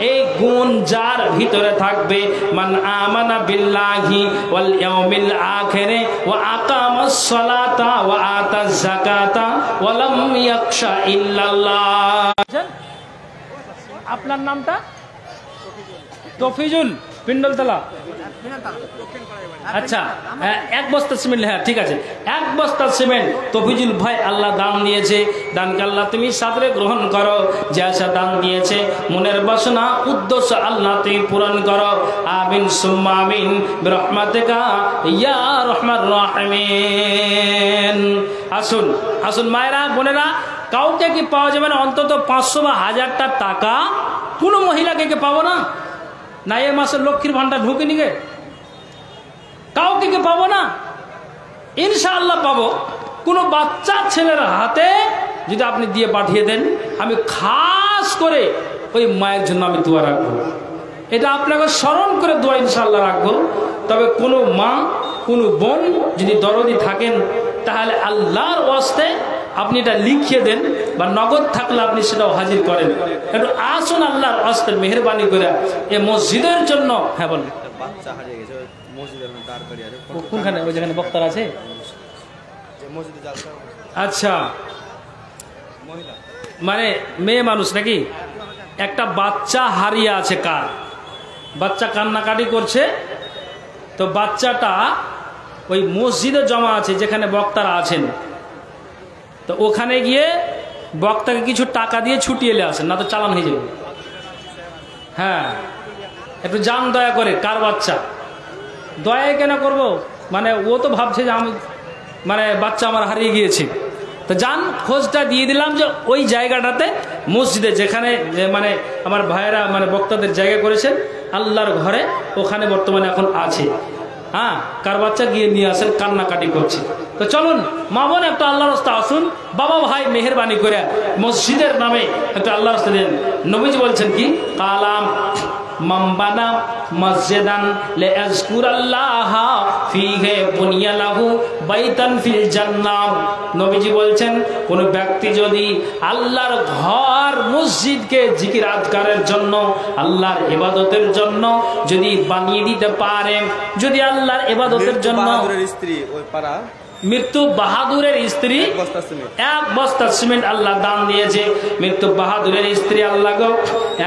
এই গুণ যার ভিতরে থাকবে মান আমানা বিল্লাহি ওয়াল ইয়াউমিল আখিরে ওয়া আকামাস সালাতা ওয়া আতাজ যাকাতা ওয়া লাম ইয়াখশা ইল্লাল্লাহ। আপনার নামটা তফিজুল পিন্ডলতলা। আচ্ছা, এক বস্তা সিমেন্ট, হ্যাঁ ঠিক আছে, এক বস্তা সিমেন্ট তফিজুল ভাই আল্লাহ দান দিয়েছে। দানকে আল্লাহ তুমি সাদরে গ্রহণ করো। যে আশা দান দিয়েছে মনের বাসনা উদ্দেশ্য আল্লাহ তুমি পূরণ করো। আমিন সুম্মা আমিন বিরহমাতিকা ইয়া রহমান রাহিমিন। আসুন আসুন মায়েরা বোনেরা, কাউকে কি পাওয়া যাবে না অন্তত 500 বা 1000টা টাকা? কোনো মহিলাকে কি পাবো না? না এ মাসের লক্ষ্মীর ভান্ডার ঢুকে নিগে কাউকে কি পাবো না? ইনশাআল্লাহ পাবো। কোনো বাচ্চা ছেলের হাতে যদি আপনি দিয়ে পাঠিয়ে দেন, আমি খাস করে ওই মায়ের জন্য আমি দোয়া রাখবো। এটা আপনাকে স্মরণ করে দোয়া ইনশাআল্লাহ রাখবো। তবে কোনো মা কোনো বোন যদি দরদি থাকেন তাহলে আল্লাহর ওয়াস্তে আপনি এটা লিখিয়ে দেন, বা নগদ থাকলে আপনি সেটাও হাজির করেন। একটু আসুন আল্লাহর ওয়াস্তে মেহেরবানি করে এই মসজিদের জন্য। হ্যাঁ বলুন। কোনখানে? ওই যেখানে বক্তার আছে। আচ্ছা, মানে মেয়ে মানুষ নাকি? একটা বাচ্চা হারিয়ে আছে। কার বাচ্চা? কান্নাকাটি করছে। তো বাচ্চাটা ওই মসজিদে জমা আছে যেখানে বক্তারা আছেন। তো ওখানে গিয়ে বক্তাকে কিছু টাকা দিয়ে ছুটিয়ে এলে আসেন, না তো চালান হয়ে যাবে। হ্যাঁ, একটু যান দয়া করে। কার বাচ্চা? দয়া কেন করব? মানে ও তো ভাবছে যে আমি মানে বাচ্চা আমার হারিয়ে গিয়েছে। তো যান, খোঁজটা দিয়ে দিলাম যে ওই জায়গাটাতে মসজিদে যেখানে মানে আমার ভাইয়েরা মানে বক্তাদের জায়গা করেছেন আল্লাহর ঘরে, ওখানে বর্তমানে এখন আছে। হ্যাঁ, কার বাচ্চা গিয়ে নিয়ে আসেন, কান্নাকাটি করছে। তো চলুন মা বোন একটু আল্লাহর রাস্তা আসুন। বাবা ভাই মেহেরবানি করে মসজিদের নামে একটু আল্লাহর রাস্তা দেন। নবীজি বলছেন কি, কালাম মামবানা মসজিদান লিয়াযকুরাল্লাহ ফীহি বুনিয়া লাহু বাইতান ফিল জান্নাহ। নবীজি বলছেন কোন ব্যক্তি যদি আল্লাহর ঘর মসজিদকে জিকির আজকারের জন্য, আল্লাহর ইবাদতের জন্য যদি বানিয়ে দিতে পারে, যদি আল্লাহর ইবাদতের জন্য স্ত্রী ওই পাড়া মৃত্যু বাহাদুরের স্ত্রী 1 বস্তা সিমেন্ট আল্লাহ দান দিয়েছে। মৃত্যু বাহাদুরের স্ত্রী আল্লাহ গো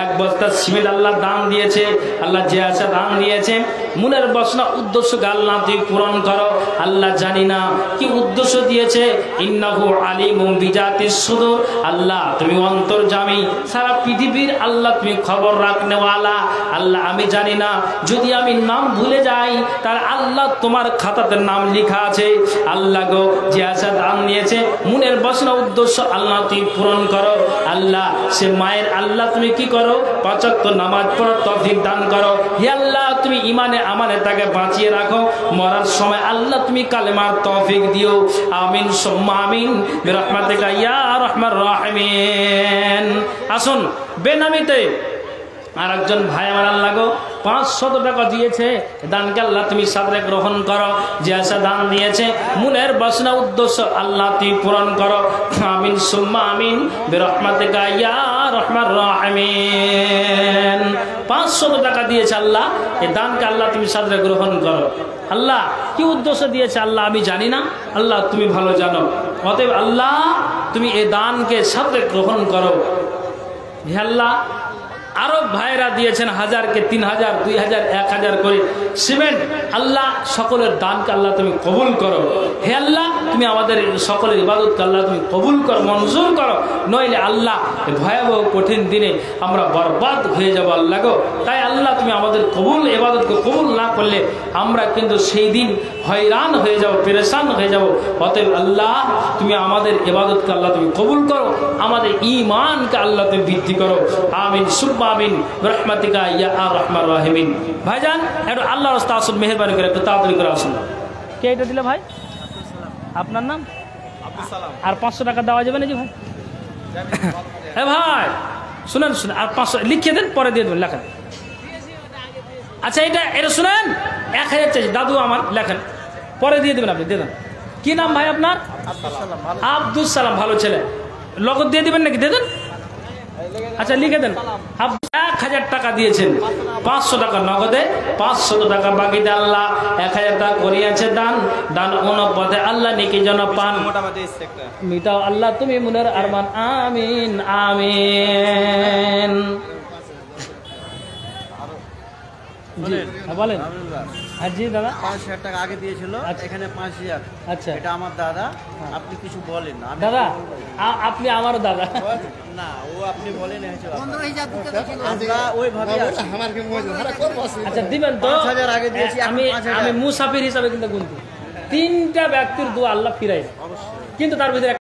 1 বস্তা সিমেন্ট আল্লাহ দান দিয়েছে। আল্লাহ যে আশা দান দিয়েছে মনের বাসনা উদ্দেশ্য আল্লাহ তুই পূরণ করো। আল্লাহ জানি না কি উদ্দেশ্য দিয়েছে, ইন্নাহু আলিমুম বিজাতিস সুদূর। আল্লাহ তুমি অন্তর্যামী, সারা পৃথিবীর আল্লাহ তুমি খবর রাখনেওয়ালা। আল্লাহ আমি জানি না, যদি আমি নাম ভুলে যাই তার আল্লাহ তোমার খাতাতে নাম লেখা আছে। আল্লাহ গো যে আশা দান নিয়েছে মনের বাসনা উদ্দেশ্য আল্লাহ তুমি পূরণ করো। আল্লাহ সে মায়ের আল্লাহ তুমি কি করো, 5 ওয়াক্ত নামাজ পড়ার তৌফিক দান করো। হে আল্লাহ তুমি ইমানে আমানে তাকে বাঁচিয়ে রাখো। মরার সময় আল্লাহ তুমি কালেমার তৌফিক দিও। আমিন সুম্মা আমিন বিরহমাতিকা ইয়া রহমান রাহিমিন। আসুন বেনামিতে আর একজন ভাই আমার আল্লাহ গো 500 টাকা দিয়েছে। দানকে আল্লাহ তুমি সাদরে গ্রহণ করো। যে আশা দান দিয়েছে মনের বাসনা উদ্দেশ্য আল্লাহ তুমি পূরণ করো। আমিন সুম্মা আমিন বিরহমাতিকা ইয়া রহমান রাহিমিন। 500 টাকা দিয়েছে আল্লাহ, এই দানকে আল্লাহ তুমি সাদরে গ্রহণ করো। আল্লাহ কি উদ্দেশ্য দিয়েছে আল্লাহ আমি জানি না, আল্লাহ তুমি ভালো জানো। অতএব আল্লাহ তুমি এই দানকে সাদরে গ্রহণ করো। হে আল্লাহ আরব ভাইরা দিয়েছেন 1000কে 3000, 2000, 1000 করে সিমেন্ট। আল্লাহ সকলের দানকে আল্লাহ তুমি কবুল করো। হে আল্লাহ তুমি আমাদের সকলের ইবাদতকে আল্লাহ তুমি কবুল করো, মঞ্জুর করো। নইলে আল্লাহ ভয়াবহ কঠিন দিনে আমরা বরবাদ হয়ে যাবো আল্লাহ গো। তাই আল্লাহ তুমি আমাদের কবুল ইবাদতকে কবুল না করলে আমরা কিন্তু সেই দিন হয়রান হয়ে যাব, পেরেশান হয়ে যাব। অতএব আল্লাহ তুমি আমাদের ইবাদতকে আল্লাহ তুমি কবুল করো, আমাদের ঈমানকে আল্লাহ তুমি বৃদ্ধি করো। আমিন সুম্মা আমিন বিরহমাতিকা ইয়া আরহামার রাহিমিন। ভাইজান একটু আল্লাহর রাস্তা আসুন, মেহেরবানি করে একটু তাড়াতাড়ি করে আসুন। কে এটা দিলে ভাই? আপনার নাম? আব্দুল সালাম। আর 500 টাকা দেওয়া যাবে না জি ভাই? হ্যাঁ ভাই শুনেন শুনেন, আর 500 লিখিয়ে দেন, পরে দিয়ে দেবেন লেখা। আচ্ছা এটা এটা শুনেন, 1000 চাইছি দাদু আমার, লেখেন, পরে দিয়ে দেবেন, আপনি দিয়ে দেন। কি নাম ভাই আপনার? আব্দুল সালাম, ভালো ছেলে। লগত দিয়ে দিবেন নাকি? দিয়ে দেন। আচ্ছা লিখে দেন। 1000 টাকা দিয়েছেন, 500 টাকা নগদে, 500 টাকা বাকিতে আল্লাহ 1000 টাকা করিয়েছে দান। দান অনুপাতে আল্লাহ নেকি যেন পান। মিটাও আল্লাহ তুমি মনের আরমান, আমিন আমিন। জি বলেন। হ্যাঁ জি দাদা, 5,000 টাকা আগে দিয়েছিল, এখানে 5,000। আচ্ছা এটা আমার দাদা, আপনি কিছু বলেন না। দাদা আপনি আমারও দাদা। না, ও আপনি বলেন আমরা ওইভাবে আছি। আচ্ছা দিবেন তো? 5,000 আগে দিয়েছি, এখন আমি 5,000 আমি মুসাফির হিসাবে কিন্তু গুনতি, 3টা ব্যক্তির দোয়া আল্লাহ ফিরাই, কিন্তু তার ভিতরে